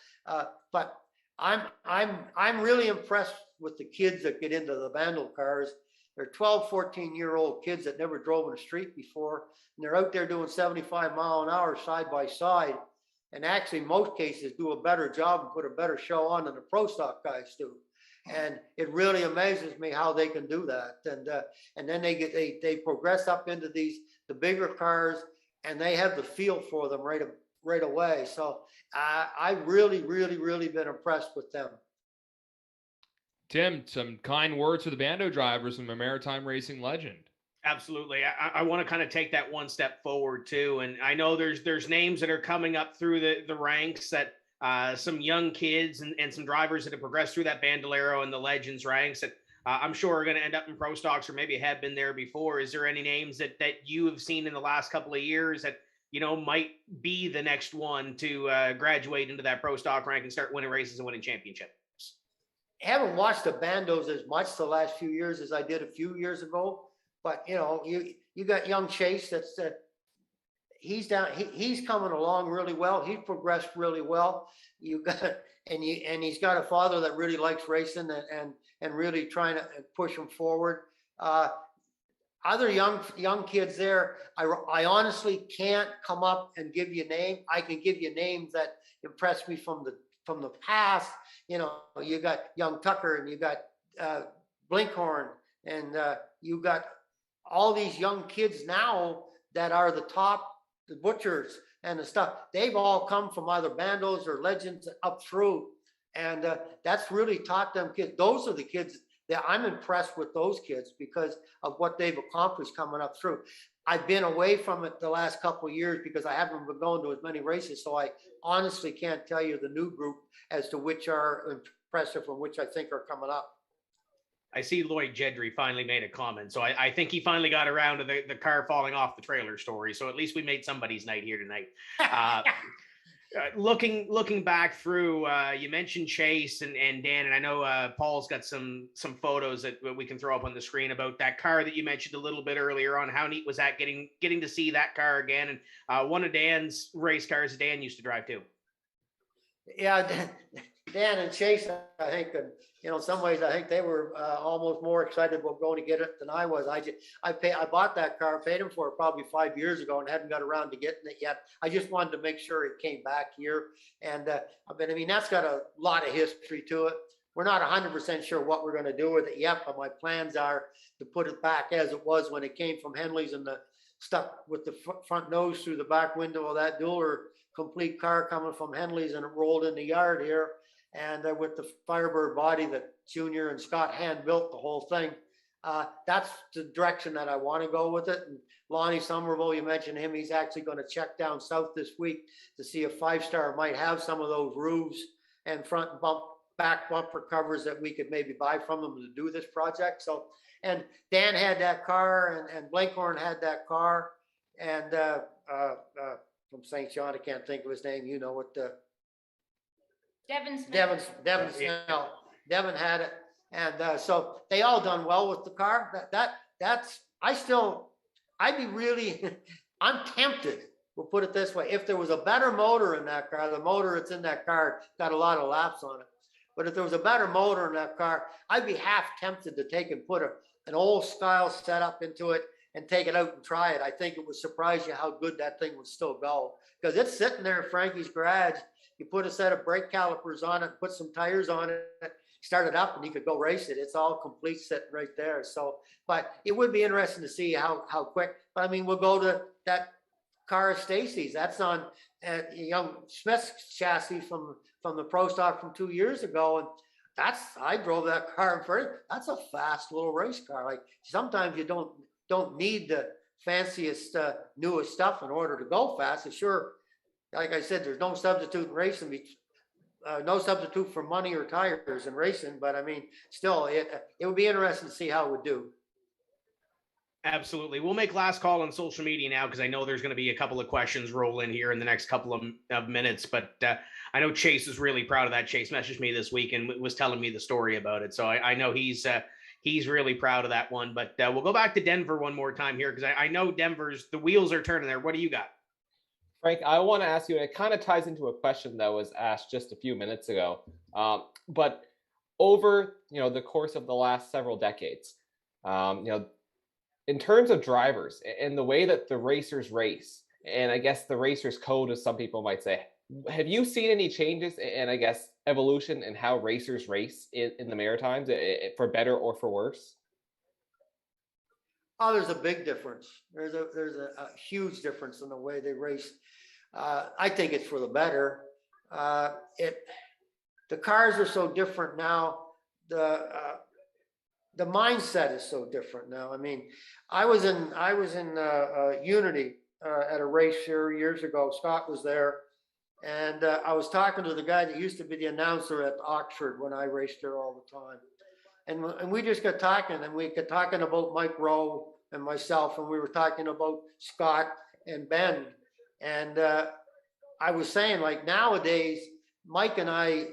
but I'm really impressed with the kids that get into the Bandol cars. They're 12, 14-year-old kids that never drove in the street before, and they're out there doing 75 mile an hour side by side, and actually in most cases do a better job and put a better show on than the pro stock guys do. And it really amazes me how they can do that. And then they progress up into the bigger cars, and they have the feel for them right away. So I really been impressed with them. Tim, some kind words for the Bando drivers from a Maritime racing legend. Absolutely. I want to kind of take that one step forward too. And I know there's names that are coming up through the ranks that some young kids and some drivers that have progressed through that Bandolero and the Legends ranks that I'm sure are going to end up in pro stocks or maybe have been there before. Is there any names that you have seen in the last couple of years that, might be the next one to graduate into that pro stock rank and start winning races and winning championships? I haven't watched the Bandos as much the last few years as I did a few years ago, but you got young Chase he's coming along really well. He's progressed really well. And he's got a father that really likes racing and really trying to push him forward. Other young kids there, I honestly can't come up and give you a name. I can give you names that impressed me from the past. You got young Tucker, and you got Blinkhorn, and you got all these young kids now that are the butchers and the stuff. They've all come from either Bandos or Legends up through, and that's really taught them kids. Those are the kids that I'm impressed with, those kids, because of what they've accomplished coming up through. I've been away from it the last couple of years because I haven't been going to as many races, so I honestly can't tell you the new group as to which are impressive and which I think are coming up. I see Lloyd Jedry finally made a comment, so I think he finally got around to the car falling off the trailer story. So at least we made somebody's night here tonight. Looking back through, you mentioned Chase and Dan, and I know Paul's got some photos that we can throw up on the screen about that car that you mentioned a little bit earlier on. How neat was that getting to see that car again? And one of Dan's race cars that Dan used to drive too. Yeah, Dan and Chase, I think, in some ways, I think they were almost more excited about going to get it than I was. I bought that car, paid him for it probably 5 years ago, and hadn't got around to getting it yet. I just wanted to make sure it came back here, and that's got a lot of history to it. We're not 100% sure what we're going to do with it yet, but my plans are to put it back as it was when it came from Henley's, and stuck with the front nose through the back window of that dueler complete car coming from Henley's, and it rolled in the yard here. And with the Firebird body that Junior and Scott hand built the whole thing. That's the direction that I want to go with it. And Lonnie Somerville, you mentioned him, he's actually going to check down south this week to see if Five Star might have some of those roofs and front back bumper covers that we could maybe buy from them to do this project. So, and Dan had that car, and Blankhorn had that car, and from St. John, I can't think of his name. You know what the Devin Smith. Devin Snell. Devin had it, and so they all done well with the car. I'm tempted. We'll put it this way: if there was a better motor in that car, the motor that's in that car got a lot of laps on it. But if there was a better motor in that car, I'd be half tempted to take and put an old style setup into it and take it out and try it. I think it would surprise you how good that thing would still go, because it's sitting there in Frankie's garage. You put a set of brake calipers on it, put some tires on it, start it up and you could go race it. It's all complete sitting right there. So, but it would be interesting to see how quick. But I mean, we'll go to that car of Stacy's. That's on young Smith's chassis from the Pro Stock from 2 years ago, and I drove that car in front. That's a fast little race car. Like sometimes you don't need the fanciest newest stuff in order to go fast. It's sure, like I said, there's no substitute in racing. No substitute for money or tires in racing, but I mean, still, it would be interesting to see how it would do. Absolutely. We'll make last call on social media now because I know there's going to be a couple of questions roll in here in the next couple of minutes. But I know Chase is really proud of that. Chase messaged me this week and was telling me the story about it. So I know he's really proud of that one. But we'll go back to Denver one more time here because I know the wheels are turning there. What do you got? Frank, I want to ask you, and it kind of ties into a question that was asked just a few minutes ago. But over, the course of the last several decades, in terms of drivers and the way that the racers race, and I guess the racers code, as some people might say, have you seen any changes and I guess evolution in how racers race in the Maritimes, for better or for worse? Oh, there's a big difference. There's a huge difference in the way they race. I think it's for the better. The cars are so different now. The mindset is so different now. I mean, I was in Unity at a race here years ago. Scott was there, and I was talking to the guy that used to be the announcer at Oxford when I raced there all the time. And we just got talking, and we got talking about Mike Rowe and myself, and we were talking about Scott and Ben. And I was saying, like, nowadays, Mike and I,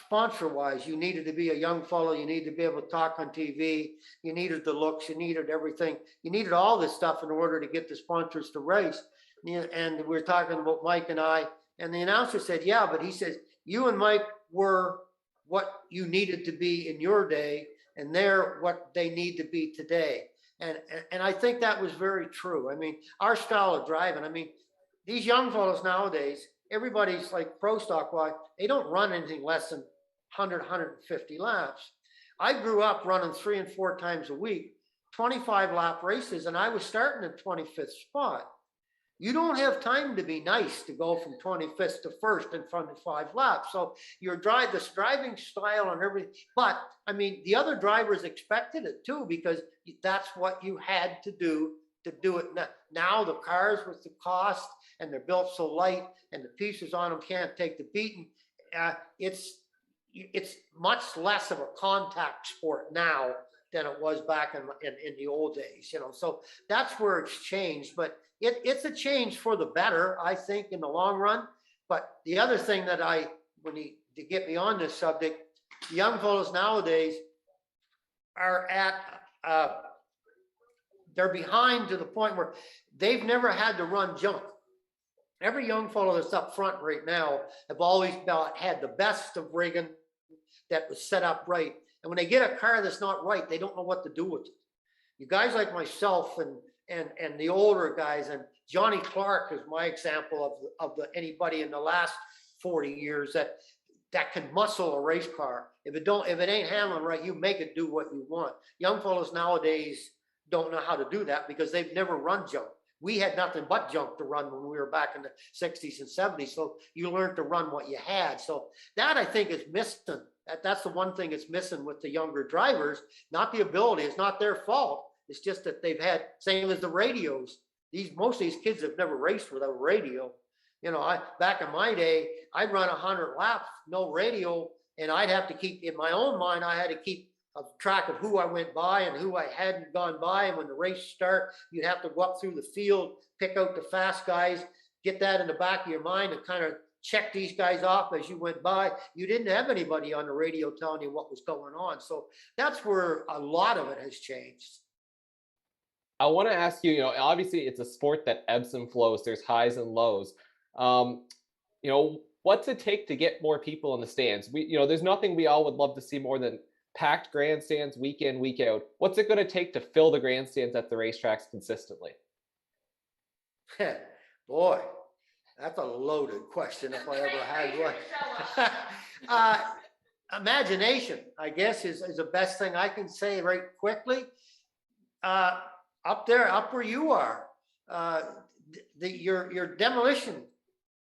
sponsor-wise, you needed to be a young fellow. You needed to be able to talk on TV. You needed the looks. You needed everything. You needed all this stuff in order to get the sponsors to race. And we were talking about Mike and I, and the announcer said, yeah, but he says, you and Mike were what you needed to be in your day, and they're what they need to be today. And I think that was very true. I mean, our style of driving, I mean, these young fellows nowadays, everybody's like pro stock wise, they don't run anything less than 100, 150 laps. I grew up running 3 and 4 times a week, 25 lap races, and I was starting at 25th spot. You don't have time to be nice to go from 25th to 1st in front of 5 laps. So your this driving style and everything, but I mean, the other drivers expected it too, because that's what you had to do it. Now the cars with the cost, and they're built so light, and the pieces on them can't take the beating. It's much less of a contact sport now than it was back in the old days, So that's where it's changed, but it's a change for the better, I think, in the long run. But the other thing that to get me on this subject, the young fellows nowadays are they're behind to the point where they've never had to run junk. Every young fellow that's up front right now have always had the best of rigging that was set up right. And when they get a car that's not right, they don't know what to do with it. You guys like myself and the older guys, and Johnny Clark is my example of anybody in the last 40 years that can muscle a race car. If it ain't handling right, you make it do what you want. Young fellows nowadays don't know how to do that because they've never run junk. We had nothing but junk to run when we were back in the 60s and 70s. So you learned to run what you had. So that, I think, is missing. That's the one thing that's missing with the younger drivers, not the ability. It's not their fault. It's just that they've had, same as the radios. Most of these kids have never raced without a radio. Back in my day, I'd run 100 laps, no radio, and I'd have to keep, in my own mind, I had to keep a track of who I went by and who I hadn't gone by. And when the race start, you'd have to go up through the field, pick out the fast guys, get that in the back of your mind and kind of check these guys off as you went by. You didn't have anybody on the radio telling you what was going on. So that's where a lot of it has changed. I want to ask you, obviously it's a sport that ebbs and flows. There's highs and lows. What's it take to get more people in the stands? There's nothing we all would love to see more than packed grandstands week in, week out. What's it going to take to fill the grandstands at the racetracks consistently? Boy, that's a loaded question if I ever had one. imagination, I guess, is the best thing I can say right quickly. Up where you are, your demolition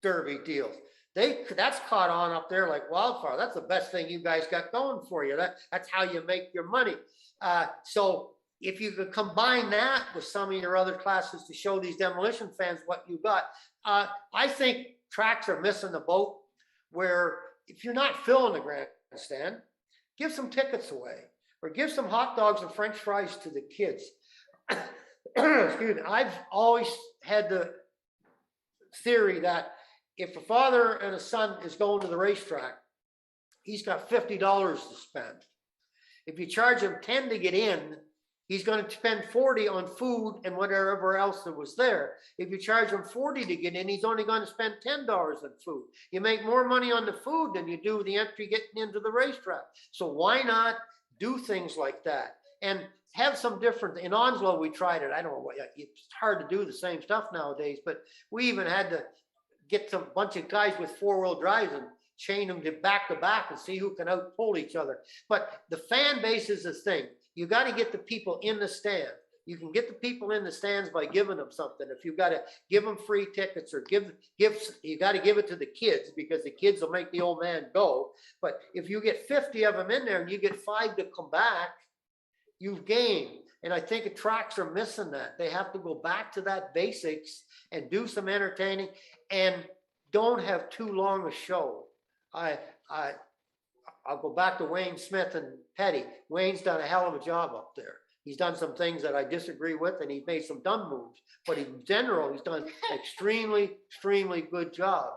derby deals. That's caught on up there like wildfire. That's the best thing you guys got going for you. That's how you make your money. So if you could combine that with some of your other classes to show these demolition fans what you got, I think tracks are missing the boat where if you're not filling the grandstand, give some tickets away or give some hot dogs and French fries to the kids. Excuse me. I've always had the theory that if a father and a son is going to the racetrack, he's got $50 to spend. If you charge him 10 to get in, he's going to spend 40 on food and whatever else that was there. If you charge him 40 to get in, he's only going to spend $10 on food. You make more money on the food than you do the entry getting into the racetrack. So why not do things like that? And have some different, in Onslow, we tried it. I don't know what, it's hard to do the same stuff nowadays, but we even had to get some bunch of guys with 4-wheel drives and chain them to back and see who can outpull each other. But the fan base is the thing. You got to get the people in the stand. You can get the people in the stands by giving them something. If you've got to give them free tickets or you got to give it to the kids because the kids will make the old man go. But if you get 50 of them in there and you get 5 to come back, you've gained. And I think the tracks are missing that. They have to go back to that basics and do some entertaining and don't have too long a show. I'll go back to Wayne Smith and Petty. Wayne's done a hell of a job up there. He's done some things that I disagree with, and he's made some dumb moves. But in general, he's done an extremely good job.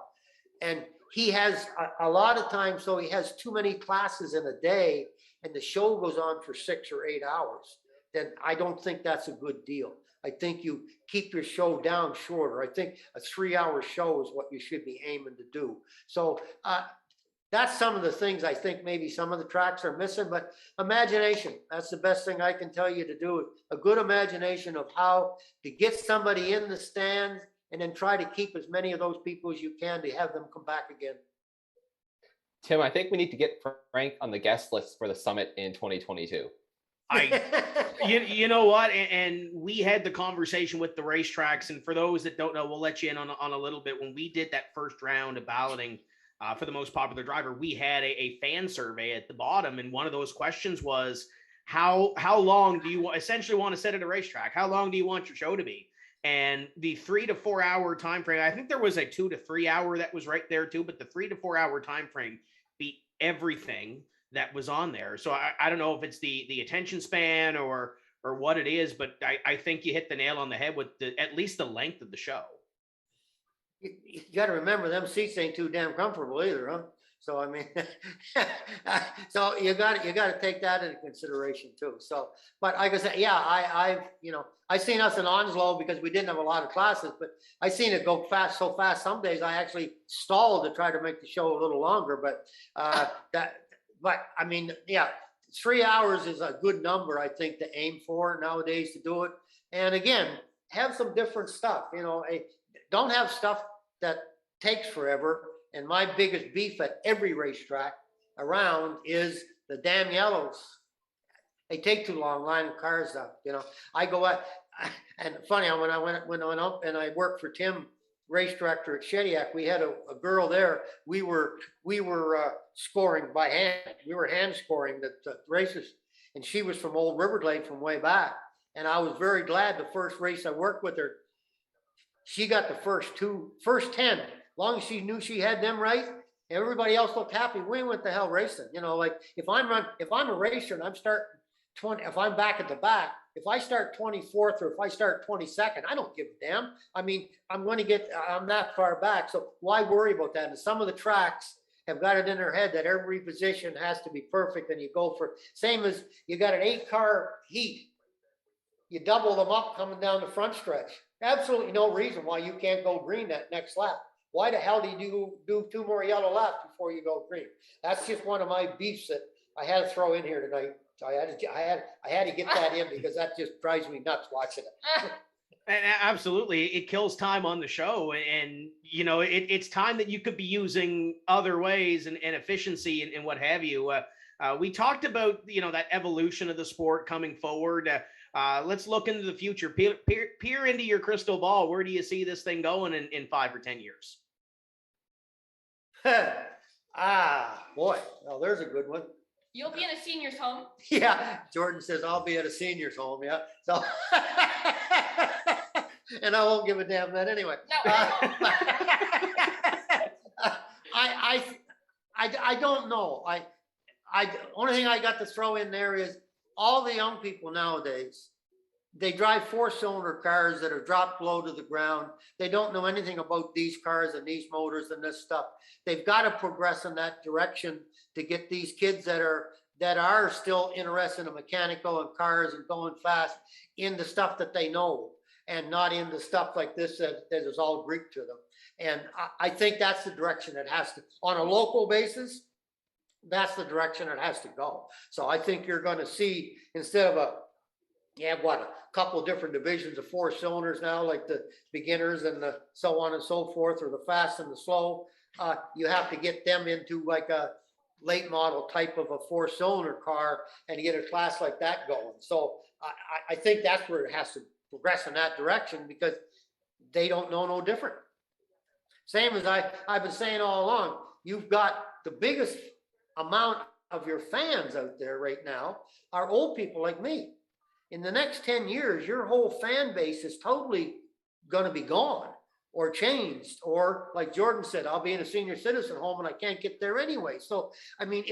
And he has a lot of times, so he has too many classes in a day, and the show goes on for 6 or 8 hours. Then I don't think that's a good deal. I think you keep your show down shorter. I think a 3-hour show is what you should be aiming to do. So that's some of the things I think maybe some of the tracks are missing, but imagination, that's the best thing I can tell you to do. A good imagination of how to get somebody in the stands and then try to keep as many of those people as you can to have them come back again. Tim, I think we need to get Frank on the guest list for the summit in 2022. You know what? And we had the conversation with the racetracks. And for those that don't know, we'll let you in on a little bit. When we did that first round of balloting for the most popular driver, we had a fan survey at the bottom. And one of those questions was, how long do you essentially want to sit at a racetrack? How long do you want your show to be? And the 3 to 4 hour time frame, I think there was a 2 to 3 hour that was right there too, but the 3 to 4 hour time frame beat everything that was on there. So I don't know if it's the attention span or what it is, but I think you hit the nail on the head with at least the length of the show. You got to remember, them seats ain't too damn comfortable either, huh? So I mean, so you got to take that into consideration too. So, but like I said, yeah, I seen us in Onslow because we didn't have a lot of classes, but I seen it go so fast. Some days I actually stalled to try to make the show a little longer, but but I mean, yeah, 3 hours is a good number, I think, to aim for nowadays to do it. And again, have some different stuff, don't have stuff that takes forever. And my biggest beef at every racetrack around is the damn yellows. They take too long lining cars up. I go out, and funny, when I went up and I worked for Tim, race director at Shediac, we had a girl there. We were scoring by hand. We were hand scoring the races, and she was from Old Riverglade from way back. And I was very glad the first race I worked with her, she got the first 10. As long as she knew she had them right, everybody else looked happy. We went the hell racing. Like if I'm a racer and I'm starting 20, if I'm back at the back, if I start 24th or if I start 22nd, I don't give a damn. I mean, I'm that far back. So why worry about that? And some of the tracks have got it in their head that every position has to be perfect, and you go for, same as you got an 8-car heat. You double them up coming down the front stretch. Absolutely no reason why you can't go green that next lap. Why the hell do you do 2 more yellow laps before you go green? That's just one of my beefs that I had to throw in here tonight. So I had to get that in because that just drives me nuts watching it. And absolutely, it kills time on the show, and it's time that you could be using other ways and efficiency and what have you. We talked about that evolution of the sport coming forward. Let's look into the future. Peer into your crystal ball. Where do you see this thing going in 5 or 10 years? Boy, well, there's a good one. You'll be in a senior's home. Yeah, Jordan says I'll be at a senior's home. Yeah, so and I won't give a damn that anyway. No, I don't know. Only thing I got to throw in there is all the young people nowadays. They drive 4-cylinder cars that are dropped low to the ground. They don't know anything about these cars and these motors and this stuff. They've got to progress in that direction to get these kids that are still interested in mechanical and cars and going fast into stuff that they know, and not into stuff like this that is all Greek to them. And I think that's the direction it has to, on a local basis, that's the direction it has to go. So I think you're going to see, instead of a couple of different divisions of 4 cylinders now, like the beginners and the so on and so forth, or the fast and the slow, you have to get them into like a late model type of a 4-cylinder car and get a class like that going. So I think that's where it has to progress in that direction, because they don't know no different. Same as I've been saying all along, you've got the biggest amount of your fans out there right now are old people like me. In the next 10 years, your whole fan base is totally going to be gone or changed. Or like Jordan said, I'll be in a senior citizen home and I can't get there anyway. So, I mean,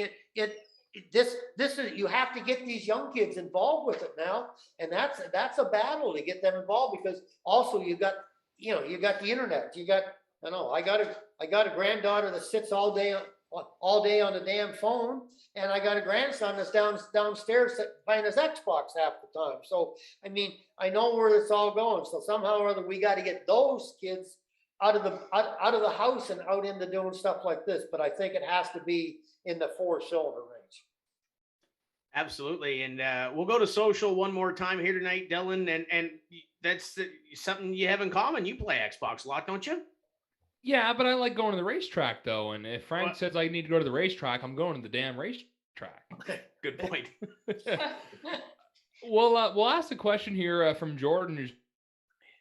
this is, you have to get these young kids involved with it now. And that's a battle to get them involved, because also you got the internet. I got a granddaughter that sits all day on the damn phone, and I got a grandson that's downstairs playing his Xbox half the time. So, I mean, I know where it's all going. So somehow or other, we got to get those kids out of the house and out into doing stuff like this. But I think it has to be in the 4-cylinder range. Absolutely. And we'll go to social one more time here tonight, Dylan. And that's something you have in common. You play Xbox a lot, don't you? Yeah, but I like going to the racetrack, though. And if Frank says I need to go to the racetrack, I'm going to the damn racetrack. Good point. We'll ask a question here from Jordan, who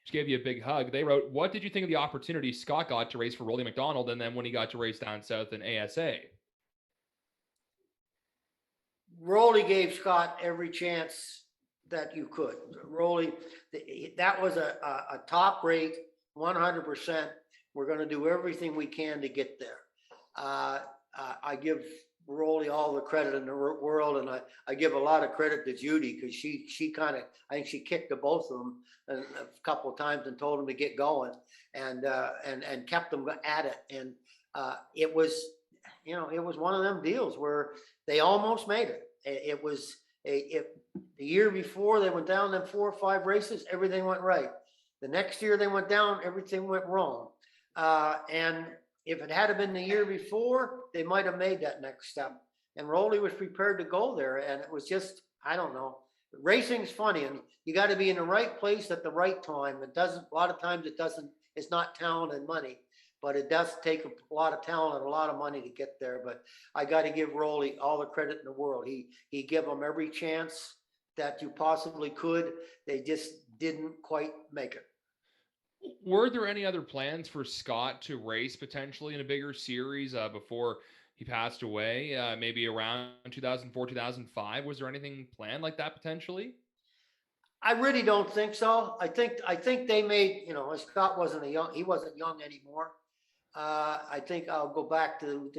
gave you a big hug. They wrote, what did you think of the opportunity Scott got to race for Rollie McDonald, and then when he got to race down south in ASA? Rollie gave Scott every chance that you could. Rollie, that was a top rate, 100%. We're going to do everything we can to get there. I give Rollie all the credit in the world, and I give a lot of credit to Judy, because she kind of, I think she kicked the both of them a couple of times and told them to get going, and kept them at it. And it was one of them deals where they almost made it. It was the year before they went down them 4 or 5 races, everything went right. The next year they went down, everything went wrong. And if it had been the year before, they might have made that next step. And Rollie was prepared to go there. And it was just, I don't know. Racing's funny, and you got to be in the right place at the right time. A lot of times it's not talent and money, but it does take a lot of talent and a lot of money to get there. But I got to give Rollie all the credit in the world. He gave them every chance that you possibly could. They just didn't quite make it. Were there any other plans for Scott to race potentially in a bigger series before he passed away, maybe around 2004, 2005? Was there anything planned like that potentially? I really don't think so. I think they made, Scott wasn't young anymore. I think I'll go back to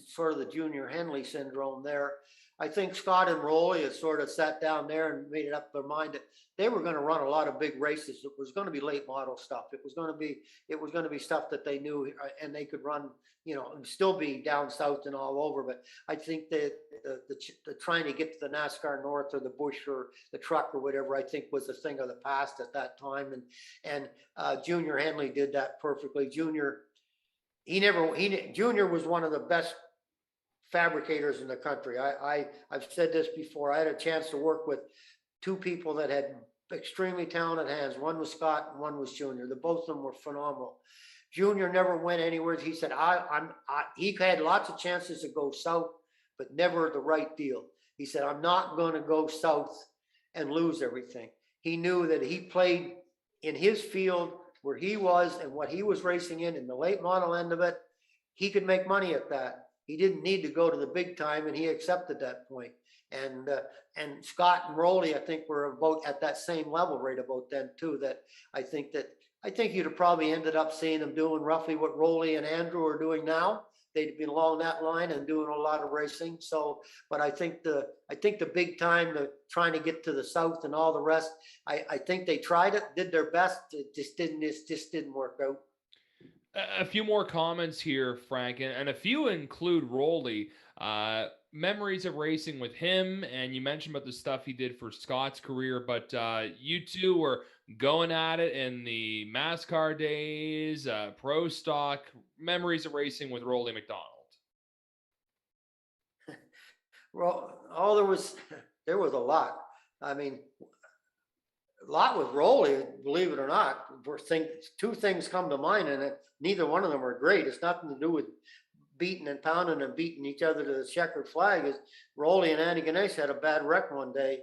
sort of the Junior Henley syndrome there. I think Scott and Rollie had sort of sat down there and made it up their mind that they were going to run a lot of big races. It was going to be late model stuff. It was going to be stuff that they knew and they could run, and still be down south and all over. But I think that the trying to get to the NASCAR North or the Busch or the truck or whatever, I think was a thing of the past at that time. And Junior Henley did that perfectly. Junior was one of the best fabricators in the country. I've said this before. I had a chance to work with 2 people that had extremely talented hands. One was Scott and one was Junior. The both of them were phenomenal. Junior never went anywhere. He said, he had lots of chances to go south, but never the right deal. He said, I'm not going to go south and lose everything. He knew that he played in his field where he was and what he was racing in the late model end of it. He could make money at that. He didn't need to go to the big time, and he accepted that point. And Scott and Rolly, I think, were about at that same level right about then too. That I think you'd have probably ended up seeing them doing roughly what Rolly and Andrew are doing now. They'd been along that line and doing a lot of racing. So, but I think the big time, trying to get to the south and all the rest, I think they tried it, did their best. It just didn't work out. A few more comments here, Frank, and a few include Rolly. Memories of racing with him, and you mentioned about the stuff he did for Scott's career, but you two were going at it in the NASCAR days, pro stock. Memories of racing with Rolly McDonald. Well, there was a lot. I mean, a lot with Rolly, believe it or not. Two things come to mind, and neither one of them are great. It's nothing to do with beating and pounding and beating each other to the checkered flag. Is Rolly and Andy Ganesh had a bad wreck one day,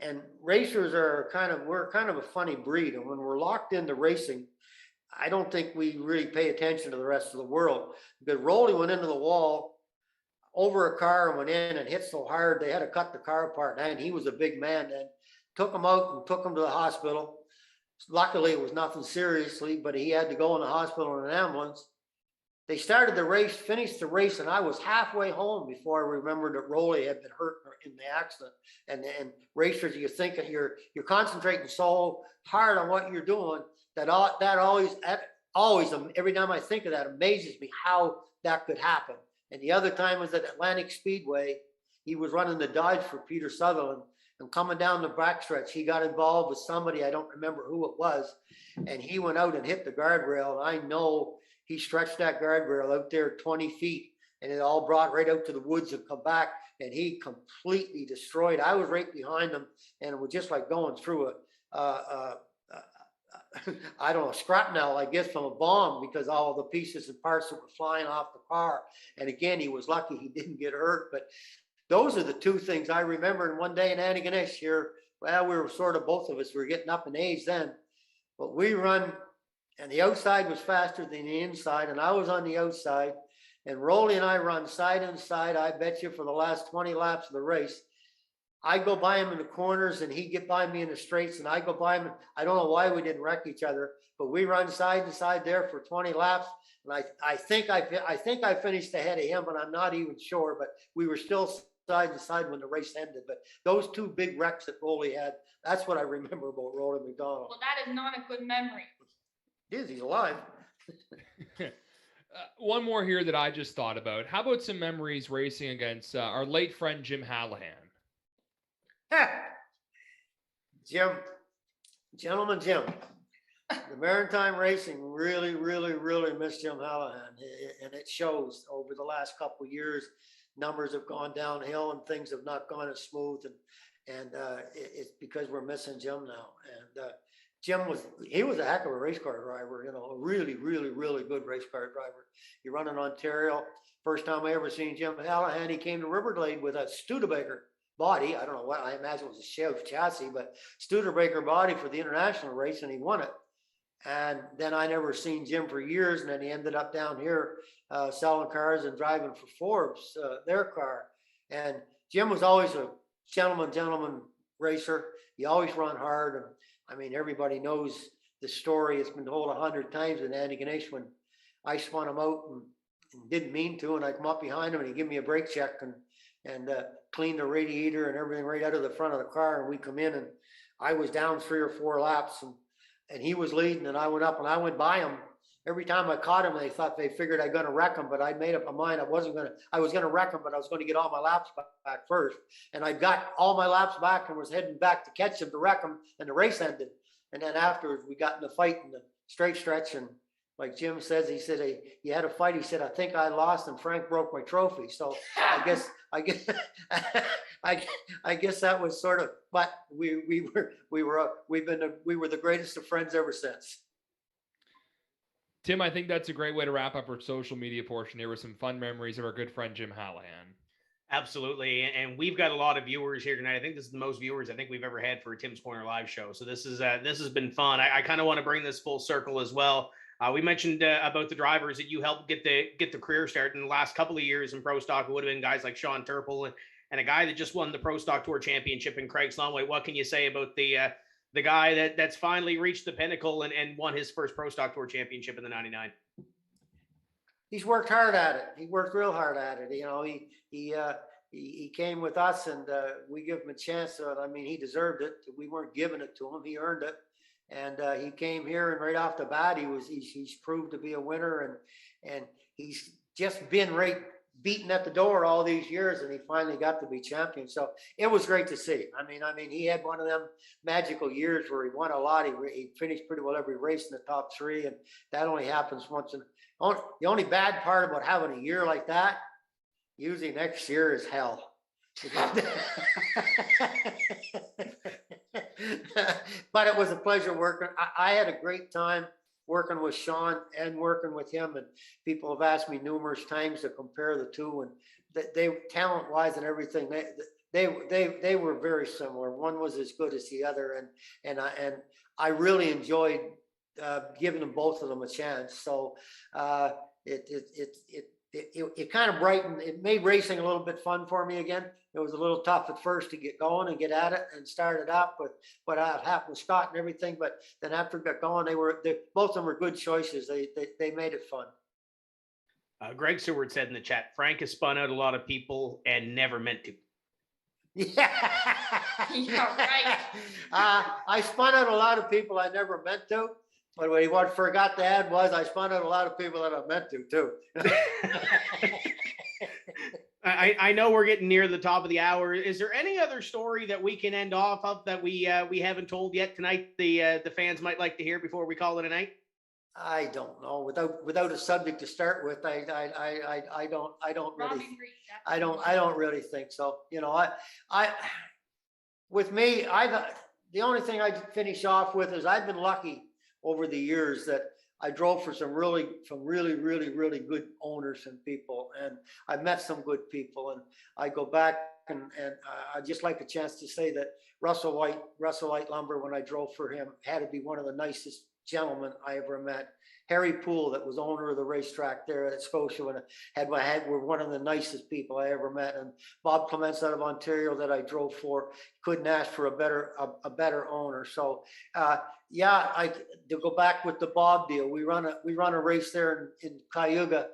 and racers we're kind of a funny breed, and when we're locked into racing, I don't think we really pay attention to the rest of the world. Because Rolly went into the wall over a car and went in and hit so hard they had to cut the car apart. And he was a big man then. Took him out and took him to the hospital. Luckily, it was nothing seriously, but he had to go in the hospital in an ambulance. They started the race, finished the race, and I was halfway home before I remembered that Rolly had been hurt in the accident. And racers, you think that you're concentrating so hard on what you're doing that always, every time I think of that, amazes me how that could happen. And the other time was at Atlantic Speedway. He was running the Dodge for Peter Sutherland, and coming down the backstretch, he got involved with somebody, I don't remember who it was, and he went out and hit the guardrail. And I know he stretched that guardrail out there 20 feet, and it all brought right out to the woods and come back, and he completely destroyed. I was right behind him, and it was just like going through I don't know, shrapnel, I guess, from a bomb, because all the pieces and parts that were flying off the car. And again, he was lucky he didn't get hurt. But those are the two things I remember. And one day in Andy Ganesh here, well, we were sort of, both of us were getting up in age then, but we run, and the outside was faster than the inside, and I was on the outside, and Rolly and I run side and side, I bet you, for the last 20 laps of the race. I go by him in the corners, and he get by me in the straights, and I go by him. I don't know why we didn't wreck each other, but we run side and side there for 20 laps. And I think I finished ahead of him, but I'm not even sure. But we were still side to side when the race ended. But those two big wrecks that Rolly had, that's what I remember about Rolly McDonald. Well, that is not a good memory. It is, he's alive. One more here that I just thought about. How about some memories racing against our late friend Jim Hallahan? Gentleman Jim. The Maritime Racing really missed Jim Hallahan, and it shows over the last couple of years. Numbers have gone downhill and things have not gone as smooth, and it's because we're missing Jim now. And Jim was a heck of a race car driver, a really good race car driver. He run in Ontario. First time I ever seen Jim Hallahan, he came to Riverglade with a Studebaker body. I don't know what, I imagine it was a Chev chassis, but Studebaker body for the international race, and he won it. And then I never seen Jim for years, and then he ended up down here selling cars and driving for Forbes, their car. And Jim was always a gentleman racer. He always run hard, and I mean, everybody knows the story. It's been told 100 times in Andy Ganesh when I spun him out and didn't mean to, and I come up behind him and he give me a brake check and clean the radiator and everything right out of the front of the car. And we come in, and I was down 3 or 4 laps, and he was leading, and I went up and I went by him. Every time I caught him, they figured I was gonna wreck him, but I made up my mind I was gonna wreck him, but I was gonna get all my laps back first. And I got all my laps back and was heading back to catch him to wreck him, and the race ended. And then afterwards we got in the fight in the straight stretch, and like Jim says, he said he had a fight. He said, I think I lost and Frank broke my trophy. So I guess, I guess that was sort of, but we were the greatest of friends ever since. Tim, I think that's a great way to wrap up our social media portion here with some fun memories of our good friend Jim Hallahan. Absolutely. And we've got a lot of viewers here tonight. I think this is the most viewers I think we've ever had for a Tim's Corner live show. So this has been fun. I kind of want to bring this full circle as well. We mentioned about the drivers that you helped get the career start in the last couple of years in pro stock. It would have been guys like Sean Turple and a guy that just won the Pro Stock Tour Championship in Craig Slonway. What can you say about the guy that's finally reached the pinnacle and won his first Pro Stock Tour Championship in the 99? He's worked hard at it. He worked real hard at it. You know, he came with us, and we give him a chance. I mean, he deserved it. We weren't giving it to him. He earned it. And he came here, and right off the bat, he's proved to be a winner, and he's just been right beaten at the door all these years, and he finally got to be champion. So it was great to see. I mean, he had one of them magical years where he won a lot. He finished pretty well every race in the top three, and that only happens once. The only bad part about having a year like that, usually next year is hell. But it was a pleasure working. I had a great time working with Sean and working with him, and people have asked me numerous times to compare the two, and they talent wise and everything, they were very similar. One was as good as the other, and I really enjoyed giving them, both of them, a chance. So it kind of brightened, it made racing a little bit fun for me again. It was a little tough at first to get going and get at it and start it up, but what happened with Scott and everything. But then after it got going, both of them were good choices. They made it fun. Greg Stewart said in the chat, Frank has spun out a lot of people and never meant to. Yeah, Yeah, right. I spun out a lot of people I never meant to. But what he forgot to add was I spun out a lot of people that I meant to too. I know we're getting near the top of the hour. Is there any other story that we can end off of that we haven't told yet tonight? The fans might like to hear before we call it a night. I don't know. Without a subject to start with, I don't really think so. You know, with me, the only thing I finish off with is I've been lucky over the years that I drove for some really good owners and people, and I've met some good people, and I go back and I just like a chance to say that Russell White Lumber, when I drove for him, had to be one of the nicest gentlemen I ever met. Harry Poole, that was owner of the racetrack there at Scotia, and were one of the nicest people I ever met. And Bob Clements out of Ontario that I drove for, couldn't ask for a better owner. So to go back with the Bob deal, we run a race there in Cayuga.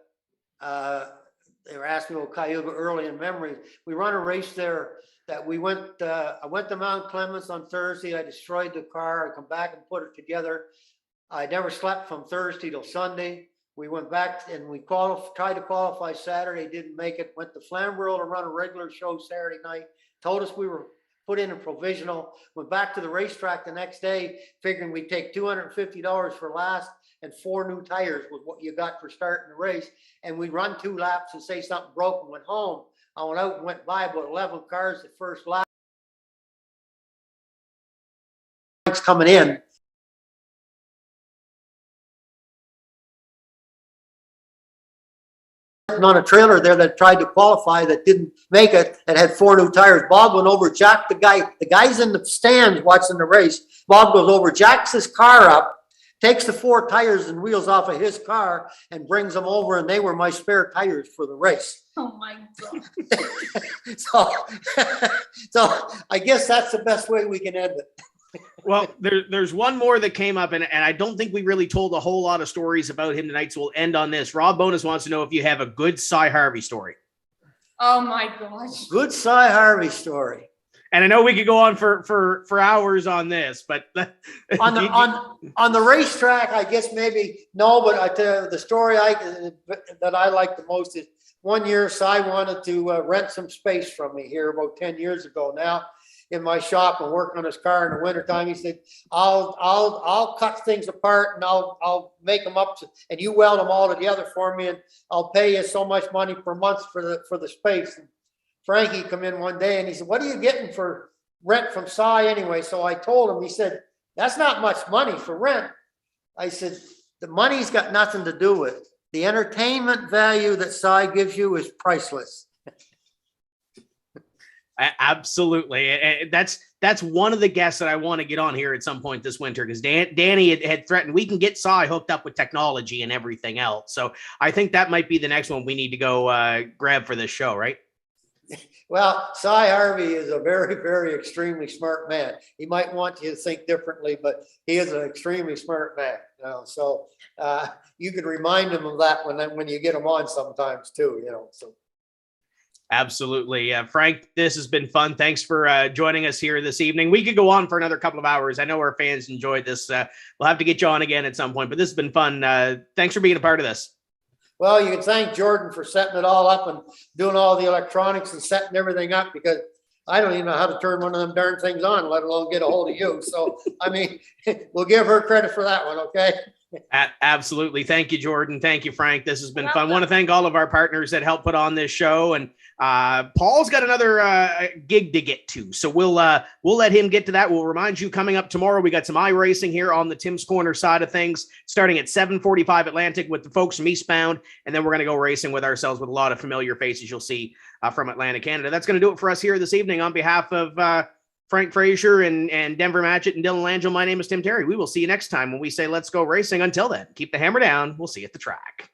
They were asking about Cayuga early in memory. We run a race there that we went. I went to Mount Clemens on Thursday. I destroyed the car. I come back and put it together. I never slept from Thursday till Sunday. We went back and we tried to qualify Saturday, didn't make it. Went to Flamborough to run a regular show Saturday night. Told us we were put in a provisional. Went back to the racetrack the next day, figuring we'd take $250 for last and 4 new tires was what you got for starting the race. And we'd run 2 laps and say something broke and went home. I went out and went by about 11 cars the first lap. Coming in. On a trailer there that tried to qualify that didn't make it, that had 4 new tires. Bob went over, jacked the guy's in the stands watching the race. Bob goes over, jacks his car up, takes the 4 tires and wheels off of his car and brings them over, and they were my spare tires for the race. Oh my God. So I guess that's the best way we can end it. Well, there's one more that came up, and I don't think we really told a whole lot of stories about him tonight, so we'll end on this. Rob Bonus wants to know if you have a good Cy Harvey story. Oh my gosh. Good Cy Harvey story. And I know we could go on for hours on this, but on the racetrack, I guess maybe no. But I tell you, the story that I like the most is one year Cy wanted to rent some space from me here about 10 years ago now. In my shop and working on his car in the wintertime. He said, I'll cut things apart and I'll make them up and you weld them all together for me and I'll pay you so much money per month for the space. And Frankie come in one day and he said, what are you getting for rent from Cy anyway? So I told him, he said, that's not much money for rent. I said, the money's got nothing to do with it. The entertainment value that Cy gives you is priceless. Absolutely. And that's one of the guests that I want to get on here at some point this winter, because Danny had threatened we can get Cy hooked up with technology and everything else. So I think that might be the next one we need to go grab for this show, right? Well, Cy Harvey is a very, very extremely smart man. He might want you to think differently, but he is an extremely smart man. So you could remind him of that when you get him on sometimes too, so. Absolutely. Frank, this has been fun. Thanks for joining us here this evening. We could go on for another couple of hours. I know our fans enjoyed this. We'll have to get you on again at some point, but this has been fun. Thanks for being a part of this. Well, you can thank Jordan for setting it all up and doing all the electronics and setting everything up, because I don't even know how to turn one of them darn things on, let alone get a hold of you. So, I mean, we'll give her credit for that one. Okay. Absolutely. Thank you, Jordan. Thank you, Frank. This has been fun. I want to thank all of our partners that helped put on this show. And Paul's got another gig to get to, so we'll let him get to that. We'll remind you, coming up tomorrow, we got some iRacing here on the Tim's Corner side of things, starting at 7:45 Atlantic with the folks from Eastbound, and then we're going to go racing with ourselves with a lot of familiar faces you'll see from Atlantic, Canada. That's going to do it for us here this evening. On behalf of Frank Frazier and Denver Matchett and Dylan Langell, my name is Tim Terry. We will see you next time when we say let's go racing. Until then, keep the hammer down. We'll see you at the track.